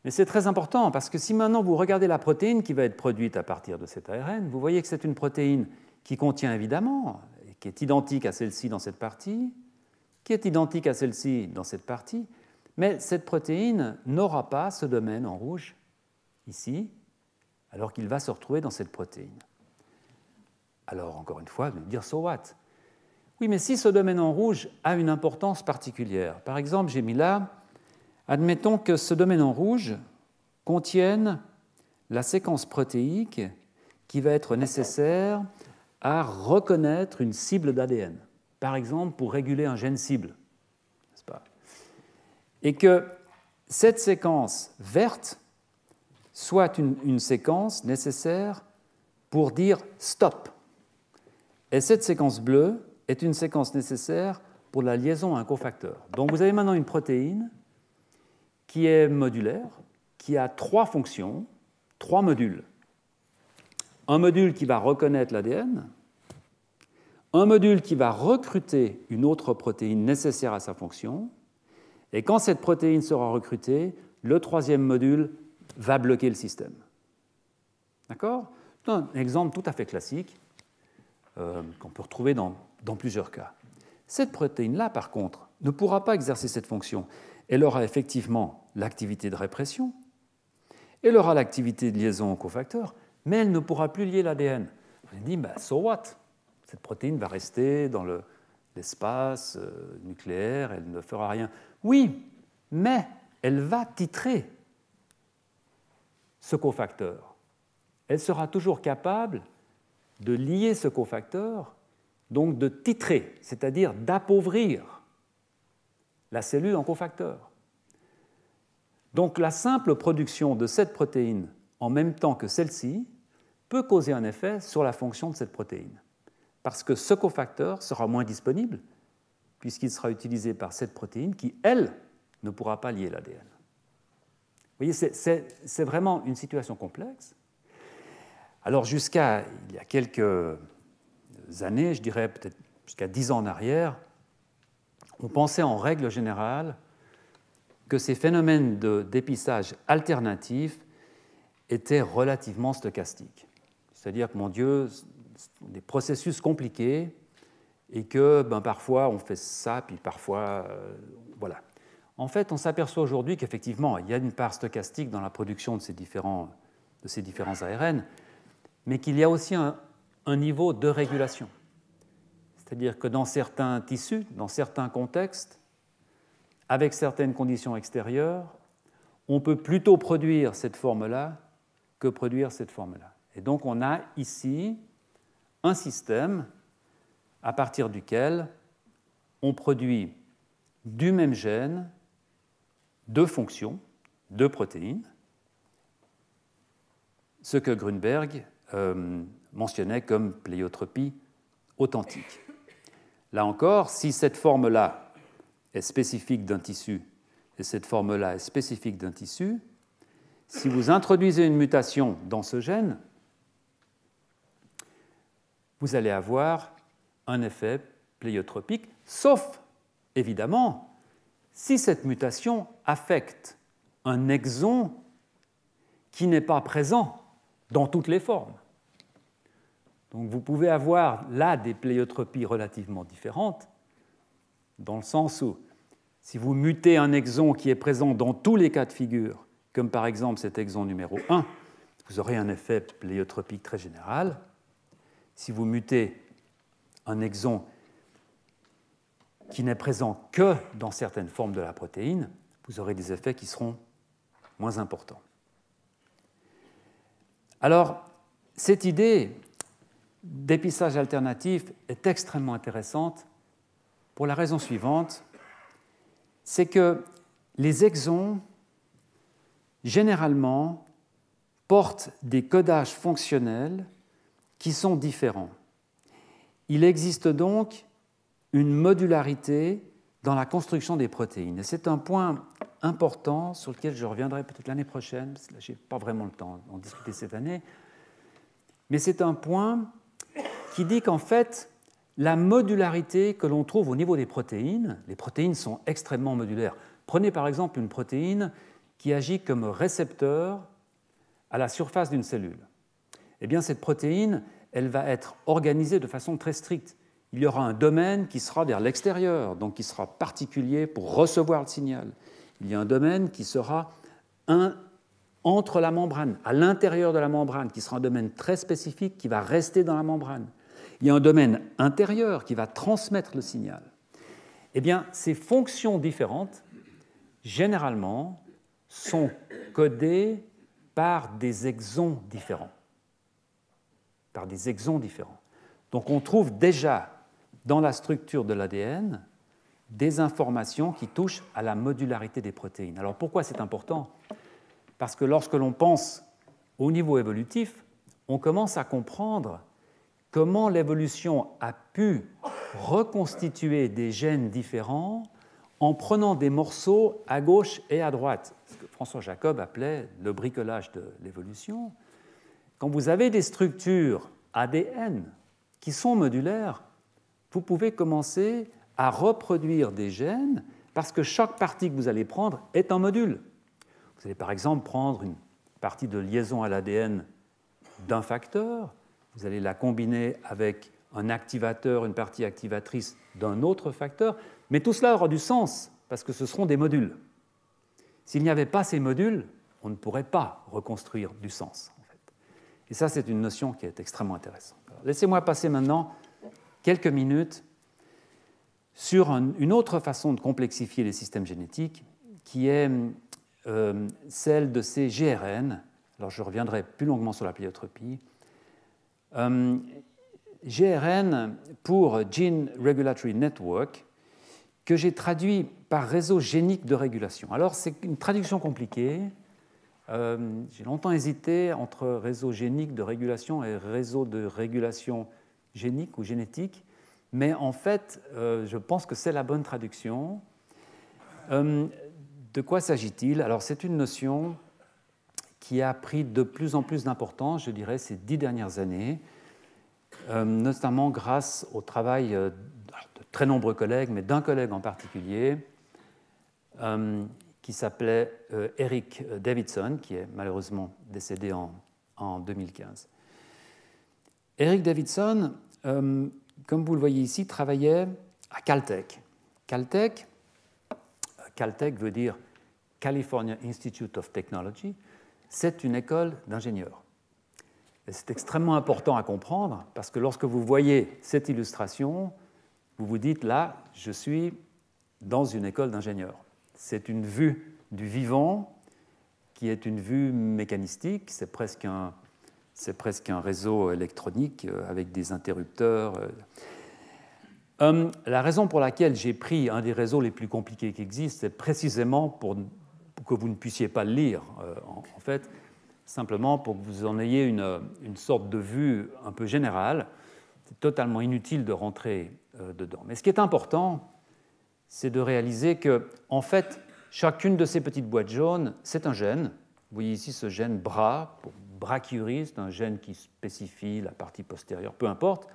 Mais c'est très important, parce que si maintenant vous regardez la protéine qui va être produite à partir de cet ARN, vous voyez que c'est une protéine qui contient évidemment, et qui est identique à celle-ci dans cette partie, qui est identique à celle-ci dans cette partie, mais cette protéine n'aura pas ce domaine en rouge, ici, alors qu'il va se retrouver dans cette protéine. Alors, encore une fois, vous allez me dire, so what? Oui, mais si ce domaine en rouge a une importance particulière, par exemple, j'ai mis là, admettons que ce domaine en rouge contienne la séquence protéique qui va être nécessaire à reconnaître une cible d'ADN, par exemple pour réguler un gène cible, n'est-ce pas? Et que cette séquence verte soit une séquence nécessaire pour dire stop. Et cette séquence bleue est une séquence nécessaire pour la liaison à un cofacteur. Donc vous avez maintenant une protéine qui est modulaire, qui a 3 fonctions, 3 modules. Un module qui va reconnaître l'ADN, un module qui va recruter une autre protéine nécessaire à sa fonction, et quand cette protéine sera recrutée, le 3e module va bloquer le système. D'accord ? C'est un exemple tout à fait classique qu'on peut retrouver dans plusieurs cas. Cette protéine-là, par contre, ne pourra pas exercer cette fonction. Elle aura effectivement l'activité de répression, elle aura l'activité de liaison au cofacteur, mais elle ne pourra plus lier l'ADN. Vous avez dit, so what? Cette protéine va rester dans l'espace nucléaire, elle ne fera rien. Oui, mais elle va titrer ce cofacteur. Elle sera toujours capable de lier ce cofacteur, donc de titrer, c'est-à-dire d'appauvrir la cellule en cofacteur. Donc la simple production de cette protéine en même temps que celle-ci peut causer un effet sur la fonction de cette protéine, parce que ce cofacteur sera moins disponible, puisqu'il sera utilisé par cette protéine qui, elle, ne pourra pas lier l'ADN. Vous voyez, c'est vraiment une situation complexe. Alors jusqu'à il y a quelques années, je dirais peut-être jusqu'à 10 ans en arrière, on pensait en règle générale que ces phénomènes d'épissage alternatif étaient relativement stochastiques. C'est-à-dire que, mon Dieu, des processus compliqués et que parfois on fait ça, puis parfois... voilà. En fait, on s'aperçoit aujourd'hui qu'effectivement, il y a une part stochastique dans la production de ces différents ARN, mais qu'il y a aussi un niveau de régulation. C'est-à-dire que dans certains tissus, dans certains contextes, avec certaines conditions extérieures, on peut plutôt produire cette forme-là que produire cette forme-là. Et donc on a ici un système à partir duquel on produit du même gène 2 fonctions, 2 protéines, ce que Grünberg mentionnait comme pléiotropie authentique. Là encore, si cette forme-là est spécifique d'un tissu et cette forme-là est spécifique d'un tissu, si vous introduisez une mutation dans ce gène, vous allez avoir un effet pléiotropique, sauf, évidemment, si cette mutation affecte un exon qui n'est pas présent dans toutes les formes. Donc vous pouvez avoir là des pléiotropies relativement différentes, dans le sens où, si vous mutez un exon qui est présent dans tous les cas de figure, comme par exemple cet exon numéro 1, vous aurez un effet pléiotropique très général. Si vous mutez un exon qui n'est présent que dans certaines formes de la protéine, vous aurez des effets qui seront moins importants. Alors, cette idée d'épissage alternatif est extrêmement intéressante pour la raison suivante, c'est que les exons, généralement, portent des codages fonctionnels qui sont différents. Il existe donc une modularité dans la construction des protéines. Et c'est un point important sur lequel je reviendrai peut-être l'année prochaine, parce que là, je n'ai pas vraiment le temps d'en discuter cette année. Mais c'est un point qui dit qu'en fait, la modularité que l'on trouve au niveau des protéines, les protéines sont extrêmement modulaires. Prenez par exemple une protéine qui agit comme récepteur à la surface d'une cellule. Eh bien, cette protéine, elle va être organisée de façon très stricte. Il y aura un domaine qui sera vers l'extérieur, donc qui sera particulier pour recevoir le signal. Il y a un domaine qui sera entre la membrane, à l'intérieur de la membrane, qui sera un domaine très spécifique qui va rester dans la membrane. Il y a un domaine intérieur qui va transmettre le signal. Eh bien, ces fonctions différentes, généralement, sont codées par des exons différents. Par des exons différents. Donc, on trouve déjà dans la structure de l'ADN des informations qui touchent à la modularité des protéines. Alors, pourquoi c'est important ? Parce que lorsque l'on pense au niveau évolutif, on commence à comprendre comment l'évolution a pu reconstituer des gènes différents en prenant des morceaux à gauche et à droite, ce que François Jacob appelait le bricolage de l'évolution. Quand vous avez des structures ADN qui sont modulaires, vous pouvez commencer à reproduire des gènes parce que chaque partie que vous allez prendre est un module. Vous allez par exemple prendre une partie de liaison à l'ADN d'un facteur, vous allez la combiner avec un activateur, une partie activatrice d'un autre facteur, mais tout cela aura du sens parce que ce seront des modules. S'il n'y avait pas ces modules, on ne pourrait pas reconstruire du sens. En fait. Et ça, c'est une notion qui est extrêmement intéressante. Alors, laissez-moi passer maintenant quelques minutes sur une autre façon de complexifier les systèmes génétiques, qui est celle de ces GRN. Alors, je reviendrai plus longuement sur la pléiotropie. GRN pour Gene Regulatory Network, que j'ai traduit par réseau génique de régulation. Alors, c'est une traduction compliquée. J'ai longtemps hésité entre réseau génique de régulation et réseau de régulation génique ou génétique, mais en fait, je pense que c'est la bonne traduction. De quoi s'agit-il ? Alors, c'est une notion qui a pris de plus en plus d'importance, je dirais, ces 10 dernières années, notamment grâce au travail de très nombreux collègues, mais d'un collègue en particulier, qui s'appelait Eric Davidson, qui est malheureusement décédé en 2015. Eric Davidson, comme vous le voyez ici, travaillait à Caltech. Caltech veut dire California Institute of Technology, c'est une école d'ingénieurs. Et c'est extrêmement important à comprendre parce que lorsque vous voyez cette illustration, vous vous dites là, je suis dans une école d'ingénieurs. C'est une vue du vivant qui est une vue mécanistique, c'est presque un réseau électronique avec des interrupteurs. La raison pour laquelle j'ai pris un des réseaux les plus compliqués qui existent, c'est précisément pour que vous ne puissiez pas le lire, en fait, simplement pour que vous en ayez une sorte de vue un peu générale. C'est totalement inutile de rentrer dedans. Mais ce qui est important, c'est de réaliser que, en fait, chacune de ces petites boîtes jaunes, c'est un gène. Vous voyez ici ce gène BRA, pour brachyurie, c'est un gène qui spécifie la partie postérieure, peu importe.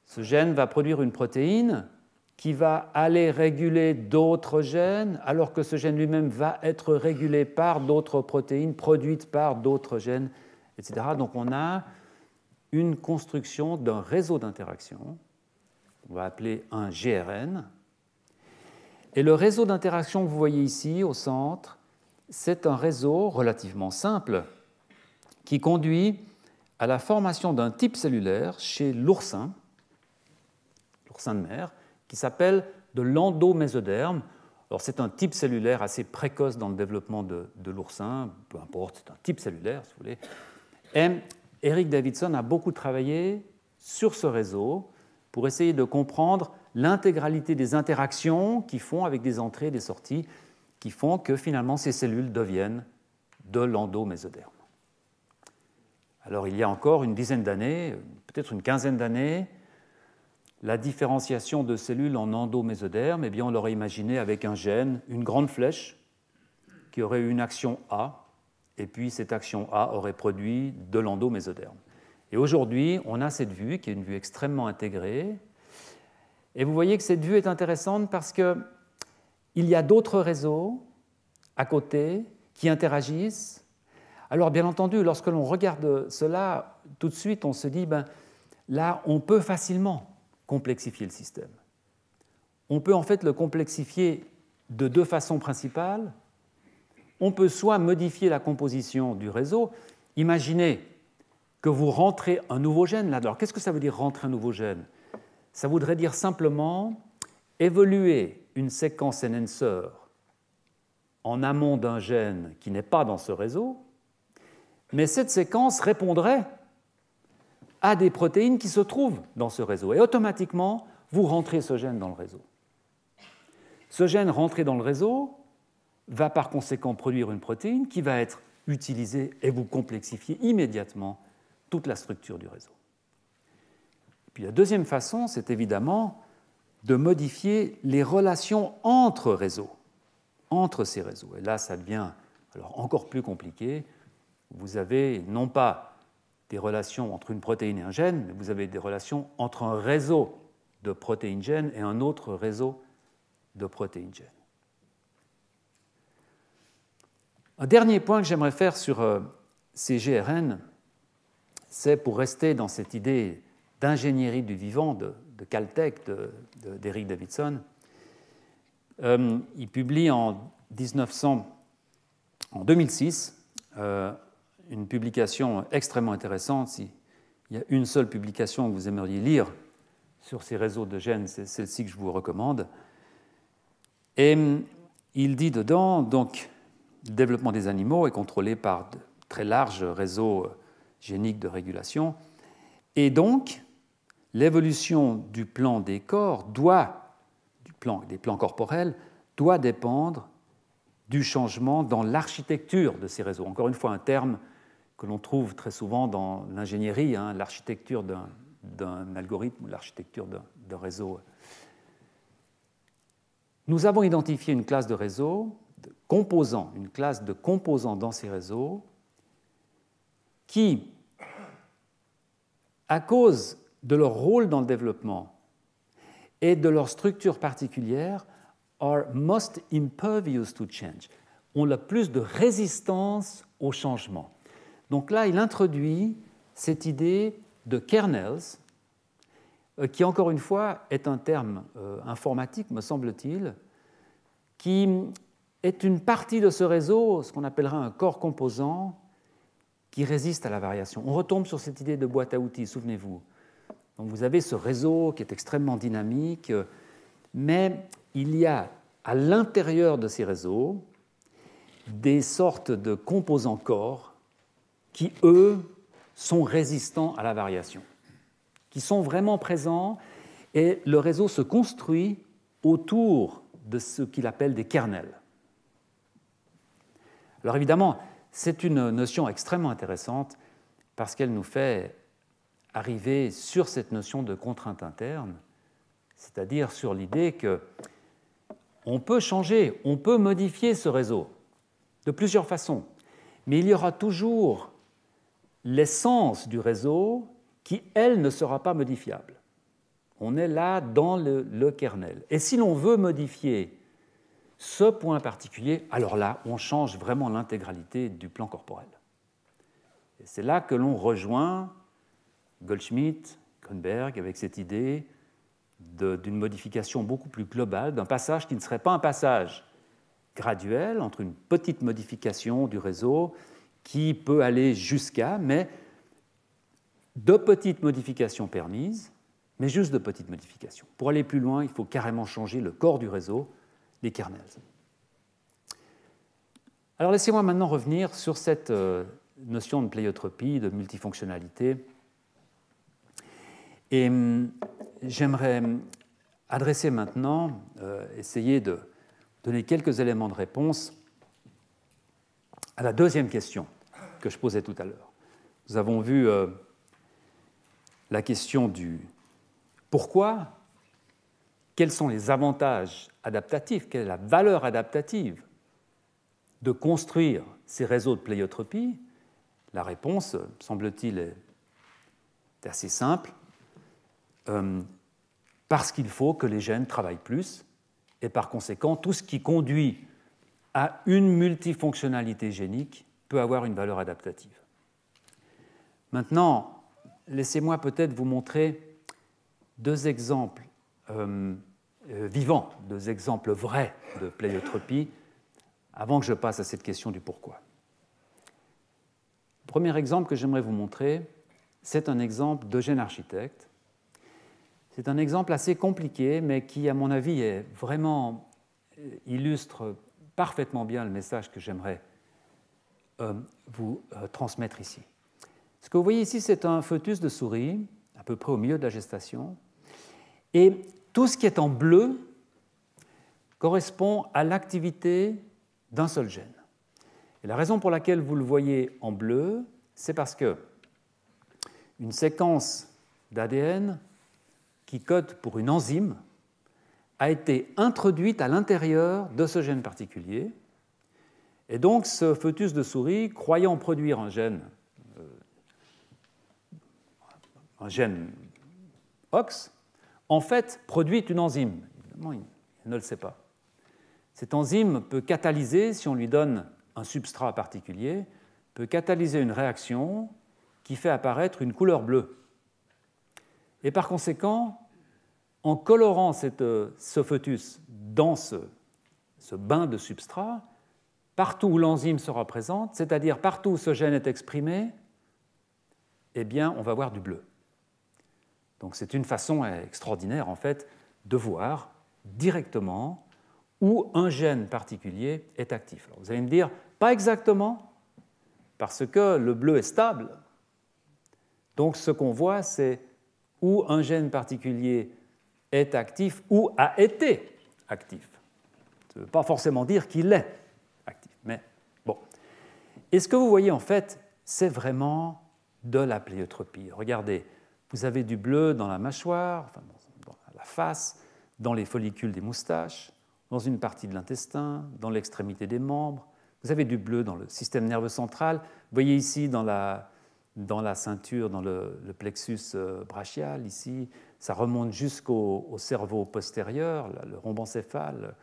Ce gène va produire une protéine qui va aller réguler d'autres gènes, alors que ce gène lui-même va être régulé par d'autres protéines produites par d'autres gènes, etc. Donc on a une construction d'un réseau d'interaction, on va appeler un GRN. Et le réseau d'interaction que vous voyez ici, au centre, c'est un réseau relativement simple, qui conduit à la formation d'un type cellulaire chez l'oursin de mer, qui s'appelle de l'endomésoderme. Alors, c'est un type cellulaire assez précoce dans le développement de l'oursin, peu importe, c'est un type cellulaire, si vous voulez. Et Eric Davidson a beaucoup travaillé sur ce réseau pour essayer de comprendre l'intégralité des interactions qui font avec des entrées et des sorties, qui font que finalement ces cellules deviennent de l'endomésoderme. Alors, il y a encore une dizaine d'années, peut-être une quinzaine d'années, la différenciation de cellules en endomésoderme, eh bien, on l'aurait imaginé avec un gène, une grande flèche qui aurait eu une action A, et puis cette action A aurait produit de l'endomésoderme. Et aujourd'hui, on a cette vue qui est une vue extrêmement intégrée. Et vous voyez que cette vue est intéressante parce qu'il y a d'autres réseaux à côté qui interagissent. Alors, bien entendu, lorsque l'on regarde cela, tout de suite, on se dit, là, on peut facilement complexifier le système. On peut en fait le complexifier de deux façons principales. On peut soit modifier la composition du réseau. Imaginez que vous rentrez un nouveau gène là. Alors, qu'est-ce que ça veut dire rentrer un nouveau gène? Ça voudrait dire simplement évoluer une séquence enhancer en amont d'un gène qui n'est pas dans ce réseau, mais cette séquence répondrait à des protéines qui se trouvent dans ce réseau. Et automatiquement, vous rentrez ce gène dans le réseau. Ce gène rentré dans le réseau va par conséquent produire une protéine qui va être utilisée et vous complexifier immédiatement toute la structure du réseau. Puis la deuxième façon, c'est évidemment de modifier les relations entre réseaux, entre ces réseaux. Et là, ça devient alors encore plus compliqué. Vous avez non pas des relations entre une protéine et un gène, mais vous avez des relations entre un réseau de protéines-gènes et un autre réseau de protéines-gènes. Un dernier point que j'aimerais faire sur ces GRN, c'est pour rester dans cette idée d'ingénierie du vivant de Caltech, d'Eric Davidson. Il publie en 2006 une publication extrêmement intéressante. S'il y a une seule publication que vous aimeriez lire sur ces réseaux de gènes, c'est celle-ci que je vous recommande. Et il dit dedans, donc, le développement des animaux est contrôlé par de très larges réseaux géniques de régulation. Et donc, l'évolution du plan des corps des plans corporels, doit dépendre du changement dans l'architecture de ces réseaux. Encore une fois, un terme que l'on trouve très souvent dans l'ingénierie, l'architecture d'un algorithme ou l'architecture d'un réseau. Nous avons identifié une classe de réseaux, une classe de composants dans ces réseaux qui, à cause de leur rôle dans le développement et de leur structure particulière, are most impervious to change, ont le plus de résistance au changement. Donc là, il introduit cette idée de kernels, qui, encore une fois, est un terme informatique, me semble-t-il, qui est une partie de ce réseau, ce qu'on appellera un corps composant, qui résiste à la variation. On retombe sur cette idée de boîte à outils, souvenez-vous. Donc vous avez ce réseau qui est extrêmement dynamique, mais il y a à l'intérieur de ces réseaux des sortes de composants corps qui, eux, sont résistants à la variation, qui sont vraiment présents, et le réseau se construit autour de ce qu'il appelle des kernels. Alors évidemment, c'est une notion extrêmement intéressante parce qu'elle nous fait arriver sur cette notion de contrainte interne, c'est-à-dire sur l'idée qu'on peut changer, on peut modifier ce réseau de plusieurs façons, mais il y aura toujours l'essence du réseau qui, elle, ne sera pas modifiable. On est là dans le kernel. Et si l'on veut modifier ce point particulier, alors là, on change vraiment l'intégralité du plan corporel. Et c'est là que l'on rejoint Goldschmidt, Grünberg, avec cette idée d'une modification beaucoup plus globale, d'un passage qui ne serait pas un passage graduel entre une petite modification du réseau qui peut aller jusqu'à, mais de petites modifications permises, mais juste de petites modifications. Pour aller plus loin, il faut carrément changer le corps du réseau, les kernels. Alors laissez-moi maintenant revenir sur cette notion de pléiotropie, de multifonctionnalité. Et j'aimerais adresser maintenant, essayer de donner quelques éléments de réponse à la deuxième question que je posais tout à l'heure. Nous avons vu la question du pourquoi, quels sont les avantages adaptatifs, quelle est la valeur adaptative de construire ces réseaux de pléiotropie. La réponse, semble-t-il, est assez simple. Parce qu'il faut que les gènes travaillent plus, et par conséquent, tout ce qui conduit à une multifonctionnalité génique peut avoir une valeur adaptative. Maintenant, laissez-moi peut-être vous montrer deux exemples vivants, deux exemples vrais de pléiotropie, avant que je passe à cette question du pourquoi. Le premier exemple que j'aimerais vous montrer, c'est un exemple d'Eugène Architecte. C'est un exemple assez compliqué, mais qui, à mon avis, illustre parfaitement bien le message que j'aimerais vous transmettre ici. Ce que vous voyez ici, c'est un fœtus de souris, à peu près au milieu de la gestation, et tout ce qui est en bleu correspond à l'activité d'un seul gène. Et la raison pour laquelle vous le voyez en bleu, c'est parce que une séquence d'ADN qui code pour une enzyme a été introduite à l'intérieur de ce gène particulier. Et donc, ce fœtus de souris, croyant produire un gène OX, en fait, produit une enzyme. Évidemment, il ne le sait pas. Cette enzyme peut catalyser, si on lui donne un substrat particulier, peut catalyser une réaction qui fait apparaître une couleur bleue. Et par conséquent, en colorant ce fœtus dans ce bain de substrat, partout où l'enzyme sera présente, c'est-à-dire partout où ce gène est exprimé, eh bien, on va voir du bleu. Donc c'est une façon extraordinaire, en fait, de voir directement où un gène particulier est actif. Alors, vous allez me dire, pas exactement, parce que le bleu est stable. Donc ce qu'on voit, c'est où un gène particulier est actif ou a été actif. Ça ne veut pas forcément dire qu'il est actif, mais bon. Et ce que vous voyez, en fait, c'est vraiment de la pléiotropie. Regardez, vous avez du bleu dans la mâchoire, enfin, dans la face, dans les follicules des moustaches, dans une partie de l'intestin, dans l'extrémité des membres. Vous avez du bleu dans le système nerveux central. Vous voyez ici dans la ceinture, dans le plexus brachial, ici, ça remonte jusqu'au cerveau postérieur, le rhombencéphale.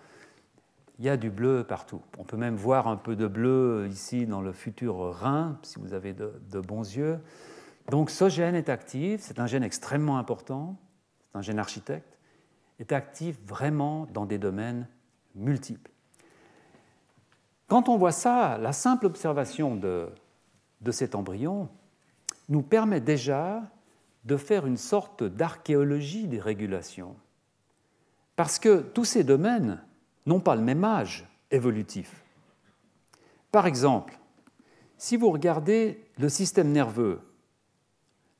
Il y a du bleu partout. On peut même voir un peu de bleu ici dans le futur rein, si vous avez de bons yeux. Donc ce gène est actif, c'est un gène extrêmement important, c'est un gène architecte, est actif vraiment dans des domaines multiples. Quand on voit ça, la simple observation de cet embryon nous permet déjà de faire une sorte d'archéologie des régulations. Parce que tous ces domaines n'ont pas le même âge évolutif. Par exemple, si vous regardez le système nerveux,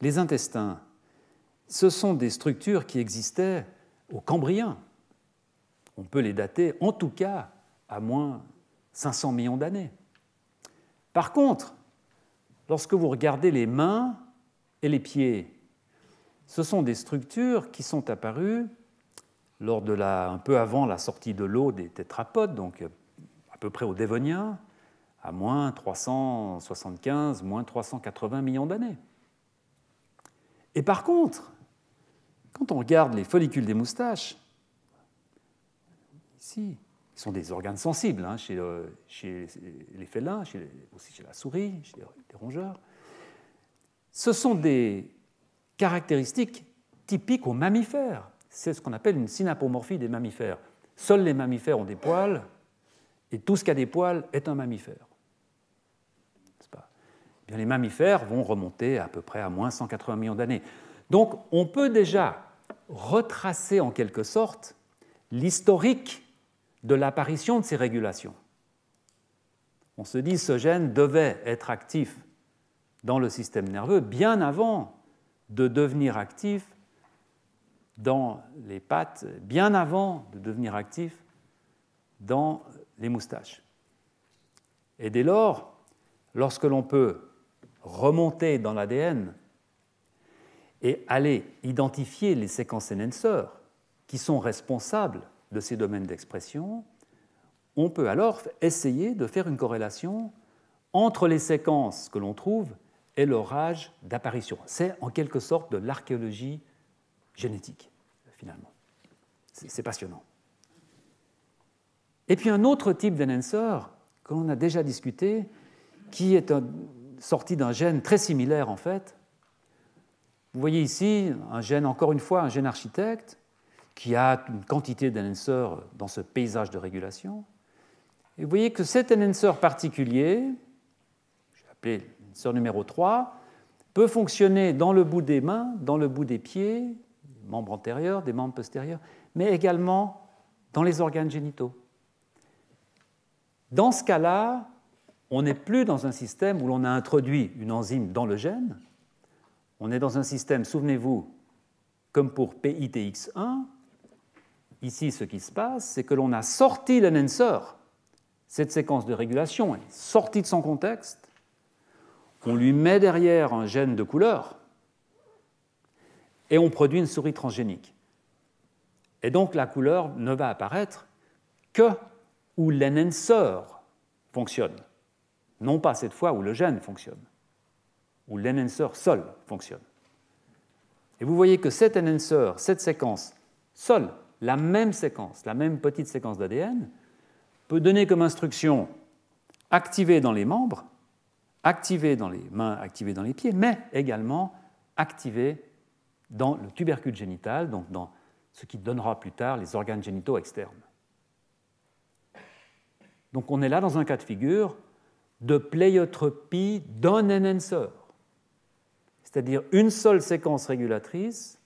les intestins, ce sont des structures qui existaient au Cambrien. On peut les dater, en tout cas, à moins 500 millions d'années. Par contre, lorsque vous regardez les mains et les pieds, ce sont des structures qui sont apparues un peu avant la sortie de l'eau des tétrapodes, donc à peu près au Dévonien, à moins 375, moins 380 millions d'années. Et par contre, quand on regarde les follicules des moustaches, ici, qui sont des organes sensibles chez les félins, aussi chez la souris, chez les rongeurs, ce sont des caractéristiques typiques aux mammifères. C'est ce qu'on appelle une synapomorphie des mammifères. Seuls les mammifères ont des poils, et tout ce qui a des poils est un mammifère. N'est-ce pas ? bien, les mammifères vont remonter à peu près à moins 180 millions d'années. Donc on peut déjà retracer en quelque sorte l'historique de l'apparition de ces régulations. On se dit que ce gène devait être actif dans le système nerveux bien avant de devenir actif dans les pattes, bien avant de devenir actif dans les moustaches. Et dès lors, lorsque l'on peut remonter dans l'ADN et aller identifier les séquences enhancers qui sont responsables de ces domaines d'expression, on peut alors essayer de faire une corrélation entre les séquences que l'on trouve et leur âge d'apparition. C'est en quelque sorte de l'archéologie génétique, finalement. C'est passionnant. Et puis un autre type d'enhancer que l'on a déjà discuté, qui est sorti d'un gène très similaire en fait. Vous voyez ici un gène, encore une fois, un gène architecte, qui a une quantité d'enhancers dans ce paysage de régulation. Et vous voyez que cet enhancer particulier, je vais appeler l'enhancer numéro 3, peut fonctionner dans le bout des mains, dans le bout des pieds, des membres antérieurs, des membres postérieurs, mais également dans les organes génitaux. Dans ce cas-là, on n'est plus dans un système où l'on a introduit une enzyme dans le gène. On est dans un système, souvenez-vous, comme pour PITX1. Ici, ce qui se passe, c'est que l'on a sorti l'enhancer, cette séquence de régulation est sortie de son contexte, on lui met derrière un gène de couleur et on produit une souris transgénique. Et donc la couleur ne va apparaître que où l'enhancer fonctionne, non pas cette fois où le gène fonctionne, où l'enhancer seul fonctionne. Et vous voyez que cet enhancer, cette séquence seule, la même séquence, la même petite séquence d'ADN, peut donner comme instruction activer dans les membres, activer dans les mains, activer dans les pieds, mais également activer dans le tubercule génital, donc dans ce qui donnera plus tard les organes génitaux externes. Donc on est là dans un cas de figure de pléiotropie d'un enhancer, c'est-à-dire une seule séquence régulatrice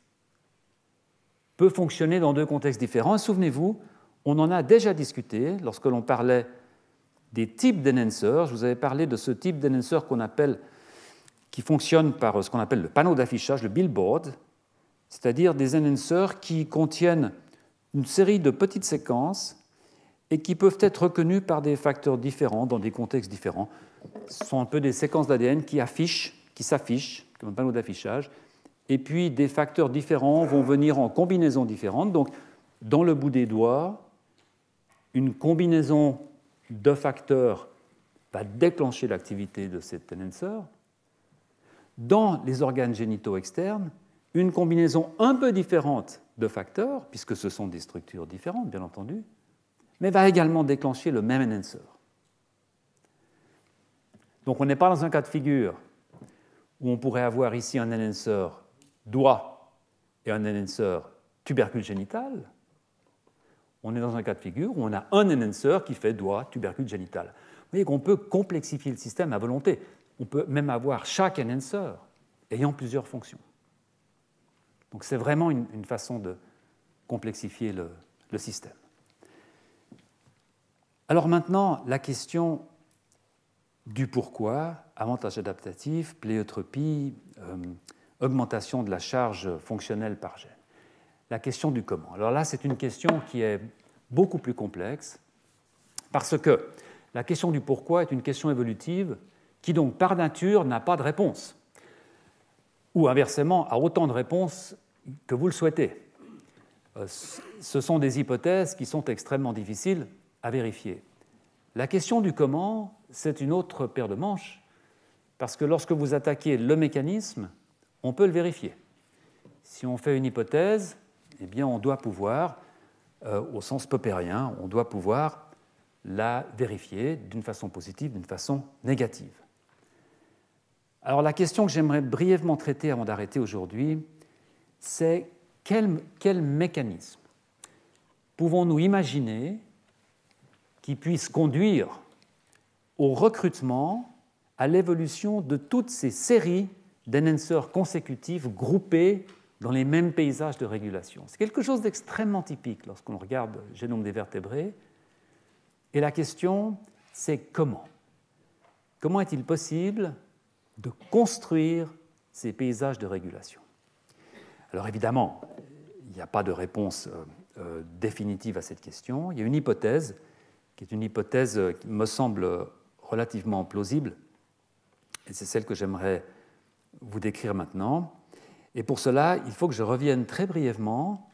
peut fonctionner dans deux contextes différents. Souvenez-vous, on en a déjà discuté lorsque l'on parlait des types d'enhancers. Je vous avais parlé de ce type d'enhancer qui fonctionne par ce qu'on appelle le panneau d'affichage, le billboard, c'est-à-dire des enhancers qui contiennent une série de petites séquences et qui peuvent être reconnus par des facteurs différents dans des contextes différents. Ce sont un peu des séquences d'ADN qui s'affichent comme un panneau d'affichage, et puis des facteurs différents vont venir en combinaisons différentes. Donc, dans le bout des doigts, une combinaison de facteurs va déclencher l'activité de cet enhancer. Dans les organes génitaux externes, une combinaison un peu différente de facteurs, puisque ce sont des structures différentes, bien entendu, mais va également déclencher le même enhancer. Donc on n'est pas dans un cas de figure où on pourrait avoir ici un enhancer doigt et un enhancer tubercule génital. On est dans un cas de figure où on a un enhancer qui fait doigt, tubercule génital. Vous voyez qu'on peut complexifier le système à volonté. On peut même avoir chaque enhancer ayant plusieurs fonctions. Donc c'est vraiment une façon de complexifier le système. Alors maintenant, la question du pourquoi, avantage adaptatif, pléiotropie, augmentation de la charge fonctionnelle par gène. La question du comment. Alors là, c'est une question qui est beaucoup plus complexe parce que la question du pourquoi est une question évolutive qui donc par nature n'a pas de réponse ou inversement a autant de réponses que vous le souhaitez. Ce sont des hypothèses qui sont extrêmement difficiles à vérifier. La question du comment, c'est une autre paire de manches, parce que lorsque vous attaquez le mécanisme, on peut le vérifier. Si on fait une hypothèse, eh bien on doit pouvoir, au sens popperien, on doit pouvoir la vérifier d'une façon positive, d'une façon négative. Alors la question que j'aimerais brièvement traiter avant d'arrêter aujourd'hui, c'est quel mécanisme pouvons-nous imaginer qui puisse conduire au recrutement, à l'évolution de toutes ces séries d'enhancers consécutifs groupés dans les mêmes paysages de régulation. C'est quelque chose d'extrêmement typique lorsqu'on regarde le génome des vertébrés. Et la question, c'est comment ? Comment est-il possible de construire ces paysages de régulation ? Alors évidemment, il n'y a pas de réponse définitive à cette question. Il y a une hypothèse, qui est une hypothèse qui me semble relativement plausible, et c'est celle que j'aimerais vous décrire maintenant. Et pour cela, il faut que je revienne très brièvement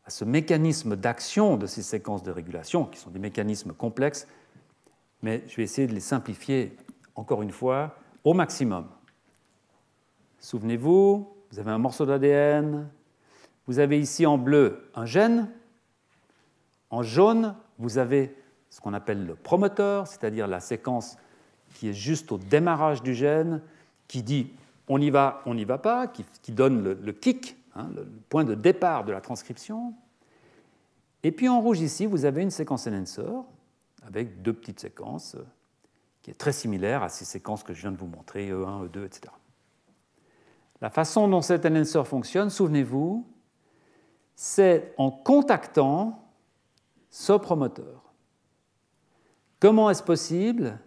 à ce mécanisme d'action de ces séquences de régulation, qui sont des mécanismes complexes, mais je vais essayer de les simplifier, encore une fois, au maximum. Souvenez-vous, vous avez un morceau d'ADN, vous avez ici en bleu un gène, en jaune, vous avez ce qu'on appelle le promoteur, c'est-à-dire la séquence qui est juste au démarrage du gène, qui dit on y va pas, qui donne le kick, le point de départ de la transcription. Et puis en rouge ici, vous avez une séquence enhancer avec deux petites séquences qui est très similaire à ces séquences que je viens de vous montrer, E1, E2, etc. La façon dont cet enhancer fonctionne, souvenez-vous, c'est en contactant ce promoteur. Comment est-ce possible ?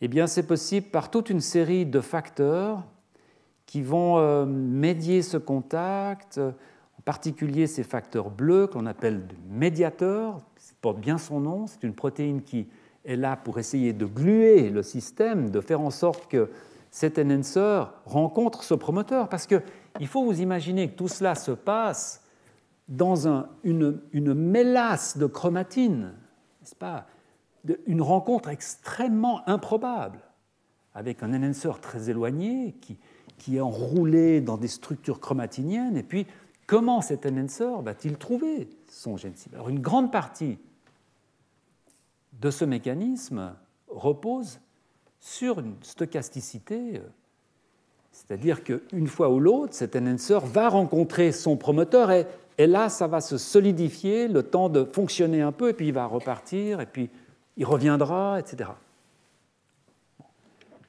Eh bien, c'est possible par toute une série de facteurs qui vont médier ce contact, en particulier ces facteurs bleus qu'on appelle des médiateurs, ça porte bien son nom, c'est une protéine qui est là pour essayer de gluer le système, de faire en sorte que cet enhancer rencontre ce promoteur, parce qu'il faut vous imaginer que tout cela se passe dans une mélasse de chromatine, n'est-ce pas ? Une rencontre extrêmement improbable, avec un enhancer très éloigné qui est enroulé dans des structures chromatiniennes, et puis comment cet enhancer va-t-il trouver son gène cible ? Alors une grande partie de ce mécanisme repose sur une stochasticité, c'est-à-dire qu'une fois ou l'autre, cet enhancer va rencontrer son promoteur et là, ça va se solidifier, le temps de fonctionner un peu, et puis il va repartir, et puis il reviendra, etc.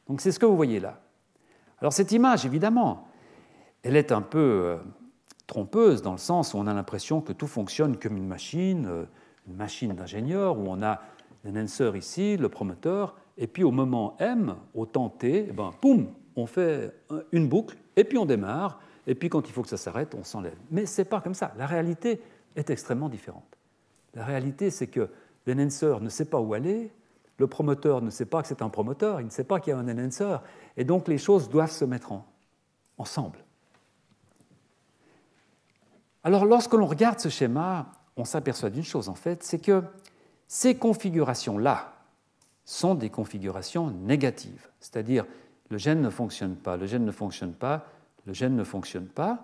Donc c'est ce que vous voyez là. Alors cette image, évidemment, elle est un peu trompeuse dans le sens où on a l'impression que tout fonctionne comme une machine d'ingénieur, où on a l'enhancer ici, le promoteur, et puis au moment M, au temps T, eh ben, boum, on fait une boucle, et puis on démarre, et puis quand il faut que ça s'arrête, on s'enlève. Mais ce n'est pas comme ça. La réalité est extrêmement différente. La réalité, c'est que l'enhancer ne sait pas où aller, le promoteur ne sait pas que c'est un promoteur, il ne sait pas qu'il y a un enhancer, et donc les choses doivent se mettre ensemble. Alors lorsque l'on regarde ce schéma, on s'aperçoit d'une chose en fait, c'est que ces configurations-là sont des configurations négatives, c'est-à-dire le gène ne fonctionne pas, le gène ne fonctionne pas, le gène ne fonctionne pas.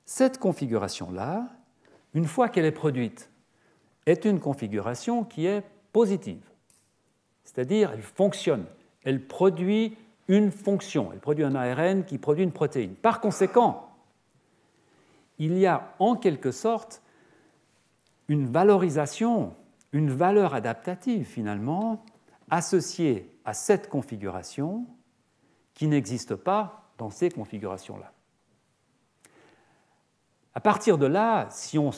Cette configuration-là, une fois qu'elle est produite, est une configuration qui est positive, c'est-à-dire elle fonctionne, elle produit une fonction, elle produit un ARN qui produit une protéine. Par conséquent, il y a en quelque sorte une valorisation, une valeur adaptative finalement, associée à cette configuration qui n'existe pas dans ces configurations-là. À partir de là, si on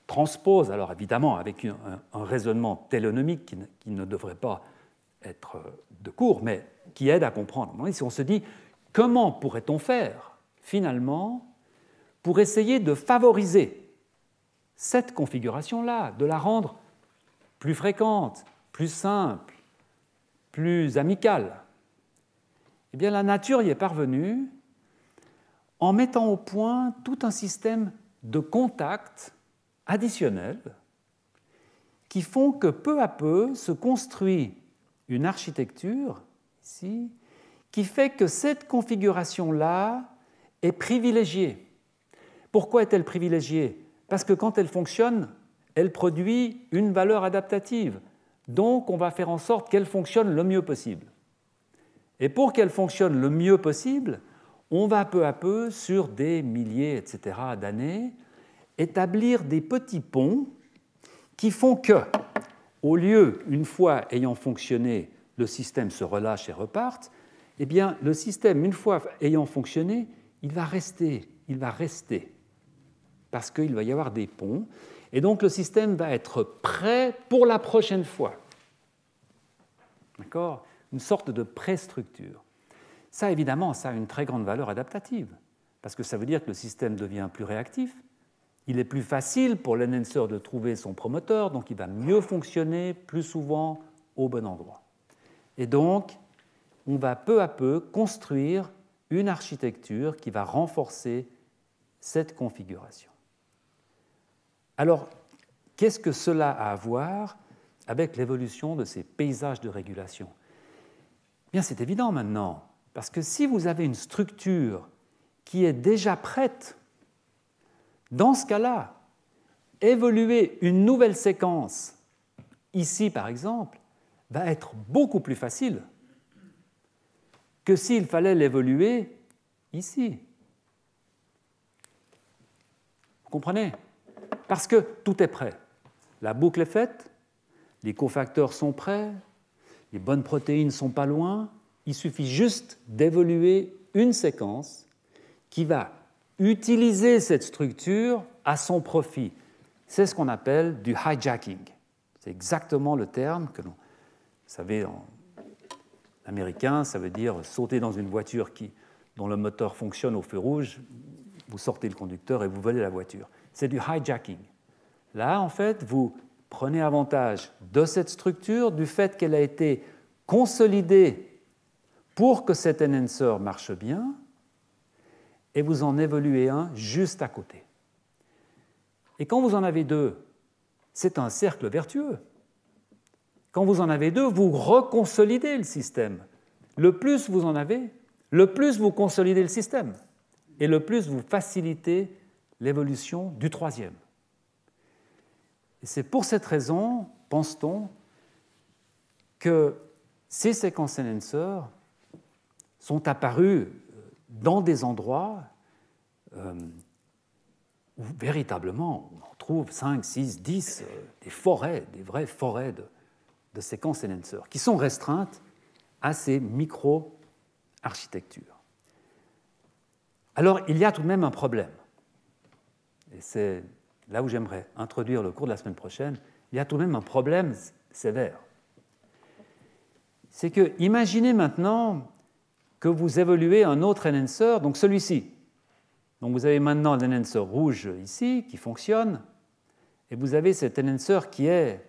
transpose, alors évidemment avec un raisonnement télonomique qui ne devrait pas être de court, mais qui aide à comprendre, si on se dit comment pourrait-on faire finalement pour essayer de favoriser cette configuration-là, de la rendre plus fréquente, plus simple, plus amicale. Eh bien, la nature y est parvenue en mettant au point tout un système de contacts additionnels qui font que peu à peu se construit une architecture ici qui fait que cette configuration-là est privilégiée. Pourquoi est-elle privilégiée ? Parce que quand elle fonctionne, elle produit une valeur adaptative. Donc, on va faire en sorte qu'elle fonctionne le mieux possible. Et pour qu'elle fonctionne le mieux possible, on va peu à peu, sur des milliers, etc., d'années, établir des petits ponts qui font que, au lieu, une fois ayant fonctionné, le système se relâche et reparte, eh bien, le système, une fois ayant fonctionné, il va rester, parce qu'il va y avoir des ponts, et donc le système va être prêt pour la prochaine fois. D'accord ? Une sorte de pré-structure. Ça, évidemment, ça a une très grande valeur adaptative, parce que ça veut dire que le système devient plus réactif, il est plus facile pour l'enhancer de trouver son promoteur, donc il va mieux fonctionner plus souvent au bon endroit. Et donc, on va peu à peu construire une architecture qui va renforcer cette configuration. Alors, qu'est-ce que cela a à voir avec l'évolution de ces paysages de régulation ? Bien, c'est évident maintenant, parce que si vous avez une structure qui est déjà prête, dans ce cas-là, évoluer une nouvelle séquence, ici par exemple, va être beaucoup plus facile que s'il fallait l'évoluer ici. Vous comprenez ? Parce que tout est prêt. La boucle est faite, les cofacteurs sont prêts, les bonnes protéines ne sont pas loin, il suffit juste d'évoluer une séquence qui va utiliser cette structure à son profit. C'est ce qu'on appelle du hijacking. C'est exactement le terme que l'on... Vous savez, en américain, ça veut dire sauter dans une voiture dont le moteur fonctionne au feu rouge, vous sortez le conducteur et vous volez la voiture. C'est du hijacking. Là, en fait, vous prenez avantage de cette structure, du fait qu'elle a été consolidée pour que cet enhancer marche bien, et vous en évoluez un juste à côté. Et quand vous en avez deux, c'est un cercle vertueux. Quand vous en avez deux, vous reconsolidez le système. Le plus vous en avez, le plus vous consolidez le système, et le plus vous facilitez l'évolution du troisième. Et c'est pour cette raison, pense-t-on, que ces séquences enhancers sont apparues dans des endroits où véritablement on trouve 5, 6, 10, des forêts, des vraies forêts de séquences enhancers, qui sont restreintes à ces micro-architectures. Alors, il y a tout de même un problème, et c'est là où j'aimerais introduire le cours de la semaine prochaine. Il y a tout de même un problème sévère. C'est que, imaginez maintenant que vous évoluez un autre enhancer, donc celui-ci. Donc vous avez maintenant l'enhancer rouge ici, qui fonctionne, et vous avez cet enhancer qui est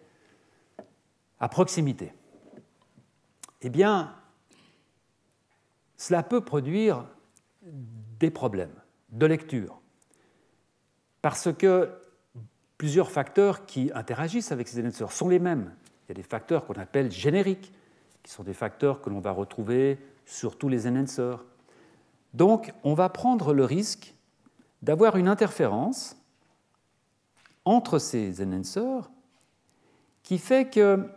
à proximité. Eh bien, cela peut produire des problèmes de lecture, parce que plusieurs facteurs qui interagissent avec ces enhancers sont les mêmes. Il y a des facteurs qu'on appelle génériques, qui sont des facteurs que l'on va retrouver sur tous les enhancers. Donc, on va prendre le risque d'avoir une interférence entre ces enhancers qui fait que,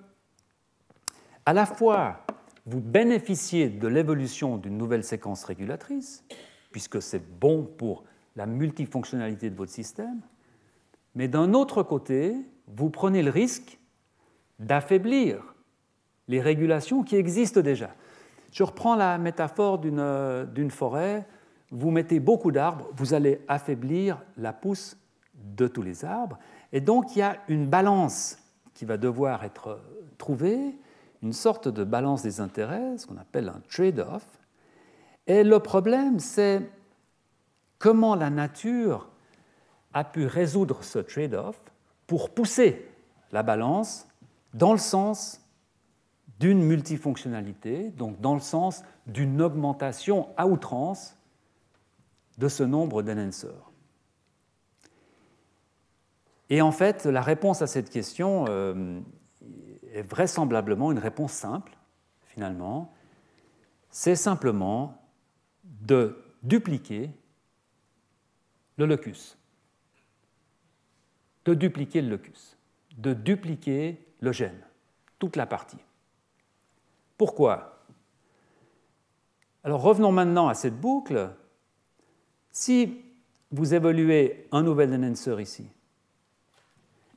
à la fois, vous bénéficiez de l'évolution d'une nouvelle séquence régulatrice, puisque c'est bon pour la multifonctionnalité de votre système, mais d'un autre côté, vous prenez le risque d'affaiblir les régulations qui existent déjà. Je reprends la métaphore d'une forêt. Vous mettez beaucoup d'arbres, vous allez affaiblir la pousse de tous les arbres. Et donc, il y a une balance qui va devoir être trouvée, une sorte de balance des intérêts, ce qu'on appelle un trade-off. Et le problème, c'est comment la nature a pu résoudre ce trade-off pour pousser la balance dans le sens d'une multifonctionnalité, donc dans le sens d'une augmentation à outrance de ce nombre d'enhancers. Et en fait, la réponse à cette question est vraisemblablement une réponse simple, finalement. C'est simplement de dupliquer le locus. De dupliquer le locus. De dupliquer le gène, toute la partie. Pourquoi ? Alors revenons maintenant à cette boucle. Si vous évoluez un nouvel enhancer ici,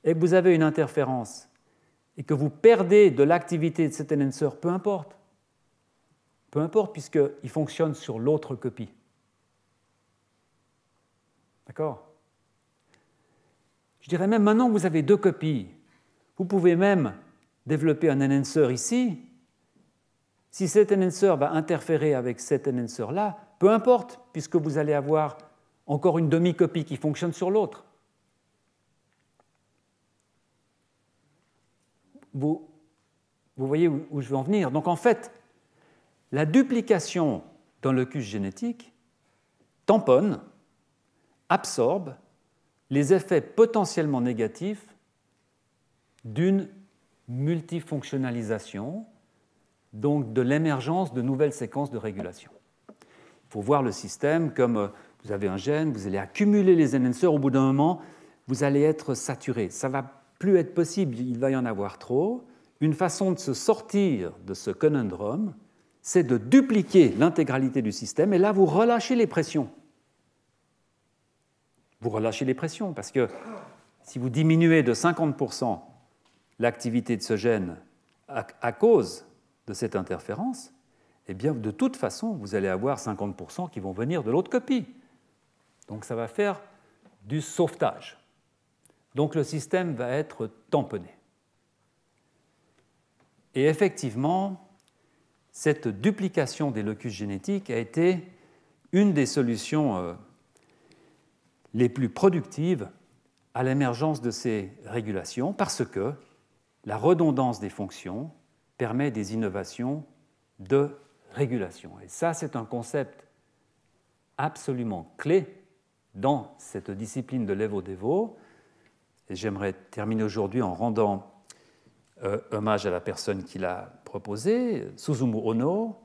et que vous avez une interférence, et que vous perdez de l'activité de cet enhancer, peu importe, Peu importe, puisqu'il fonctionne sur l'autre copie. D'accord? Je dirais même maintenant que vous avez deux copies, vous pouvez même développer un enhancer ici. Si cet enhancer va interférer avec cet enhancer-là, peu importe, puisque vous allez avoir encore une demi-copie qui fonctionne sur l'autre. Vous voyez où je veux en venir. Donc en fait, la duplication d'un locus génétique tamponne, absorbe les effets potentiellement négatifs d'une multifonctionnalisation, donc de l'émergence de nouvelles séquences de régulation. Il faut voir le système comme vous avez un gène, vous allez accumuler les enhancers, au bout d'un moment, vous allez être saturé. Ça ne va plus être possible, il va y en avoir trop. Une façon de se sortir de ce conundrum, c'est de dupliquer l'intégralité du système, et là, vous relâchez les pressions. Vous relâchez les pressions, parce que si vous diminuez de 50% l'activité de ce gène à cause de cette interférence, eh bien, de toute façon, vous allez avoir 50% qui vont venir de l'autre copie. Donc, ça va faire du sauvetage. Donc, le système va être tamponné. Et effectivement, cette duplication des locus génétiques a été une des solutions les plus productives à l'émergence de ces régulations, parce que la redondance des fonctions permet des innovations de régulation. Et ça, c'est un concept absolument clé dans cette discipline de Levo-Devo. Et j'aimerais terminer aujourd'hui en rendant hommage à la personne qui l'a proposé, Susumu Ohno,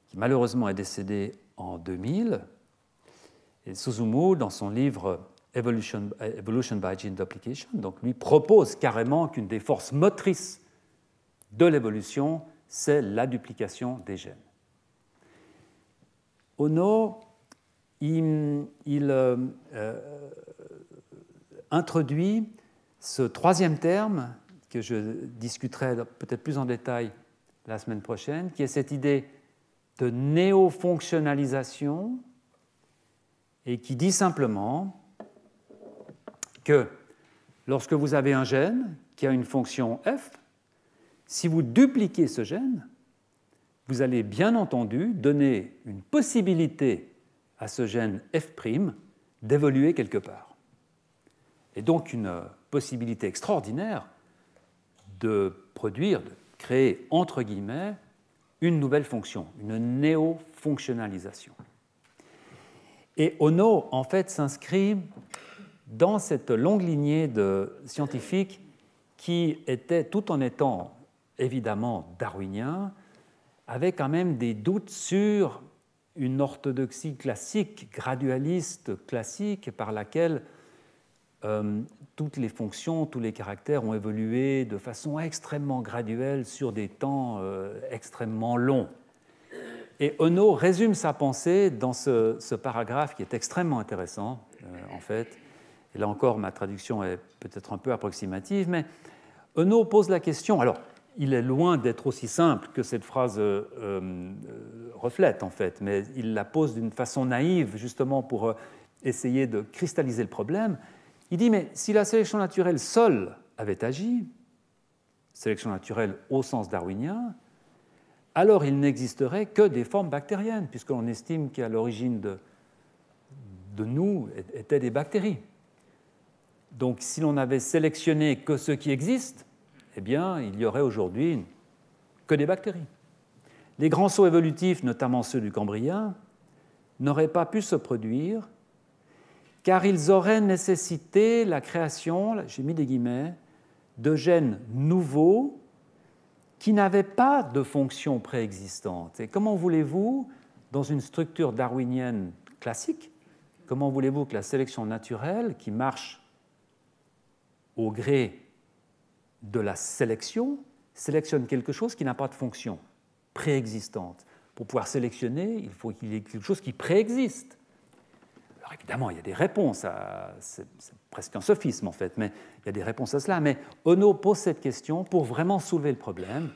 qui malheureusement est décédé en 2000. Et Susumu, dans son livre Evolution by Gene Duplication, donc lui propose carrément qu'une des forces motrices de l'évolution, c'est la duplication des gènes. Ohno, il introduit ce troisième terme que je discuterai peut-être plus en détail la semaine prochaine, qui est cette idée de néofonctionnalisation et qui dit simplement que lorsque vous avez un gène qui a une fonction f, si vous dupliquez ce gène, vous allez bien entendu donner une possibilité à ce gène f' d'évoluer quelque part. Et donc une possibilité extraordinaire de produire, de créer, entre guillemets, une nouvelle fonction, une néofonctionnalisation. Et Ohno, en fait, s'inscrit dans cette longue lignée de scientifiques qui étaient, tout en étant évidemment darwiniens, avaient quand même des doutes sur une orthodoxie classique, gradualiste classique, par laquelle toutes les fonctions, tous les caractères ont évolué de façon extrêmement graduelle sur des temps extrêmement longs. Et Ohno résume sa pensée dans ce paragraphe qui est extrêmement intéressant, en fait. Et là encore, ma traduction est peut-être un peu approximative, mais Ohno pose la question. Alors, il est loin d'être aussi simple que cette phrase reflète, en fait, mais il la pose d'une façon naïve, justement pour essayer de cristalliser le problème. Il dit, mais si la sélection naturelle seule avait agi, sélection naturelle au sens darwinien, alors il n'existerait que des formes bactériennes, puisque l'on estime qu'à l'origine de nous étaient des bactéries. Donc si l'on avait sélectionné que ce qui existe, eh bien, il y aurait aujourd'hui que des bactéries. Les grands sauts évolutifs, notamment ceux du Cambrien, n'auraient pas pu se produire car ils auraient nécessité la création, j'ai mis des guillemets, de gènes nouveaux qui n'avaient pas de fonction préexistante. Et comment voulez-vous, dans une structure darwinienne classique, comment voulez-vous que la sélection naturelle, qui marche au gré de la sélection, sélectionne quelque chose qui n'a pas de fonction préexistante? Pour pouvoir sélectionner, il faut qu'il y ait quelque chose qui préexiste. Alors évidemment, il y a des réponses, c'est presque un sophisme en fait, mais il y a des réponses à cela. Mais Ohno pose cette question pour vraiment soulever le problème,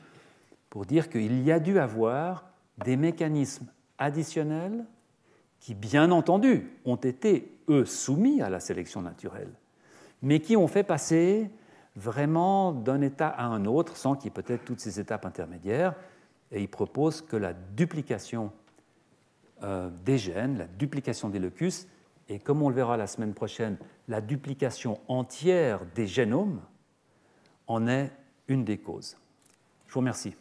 pour dire qu'il y a dû avoir des mécanismes additionnels qui, bien entendu, ont été, eux, soumis à la sélection naturelle, mais qui ont fait passer vraiment d'un état à un autre sans qu'il y ait peut-être toutes ces étapes intermédiaires. Et il propose que la duplication des gènes, la duplication des locus, et comme on le verra la semaine prochaine, la duplication entière des génomes en est une des causes. Je vous remercie.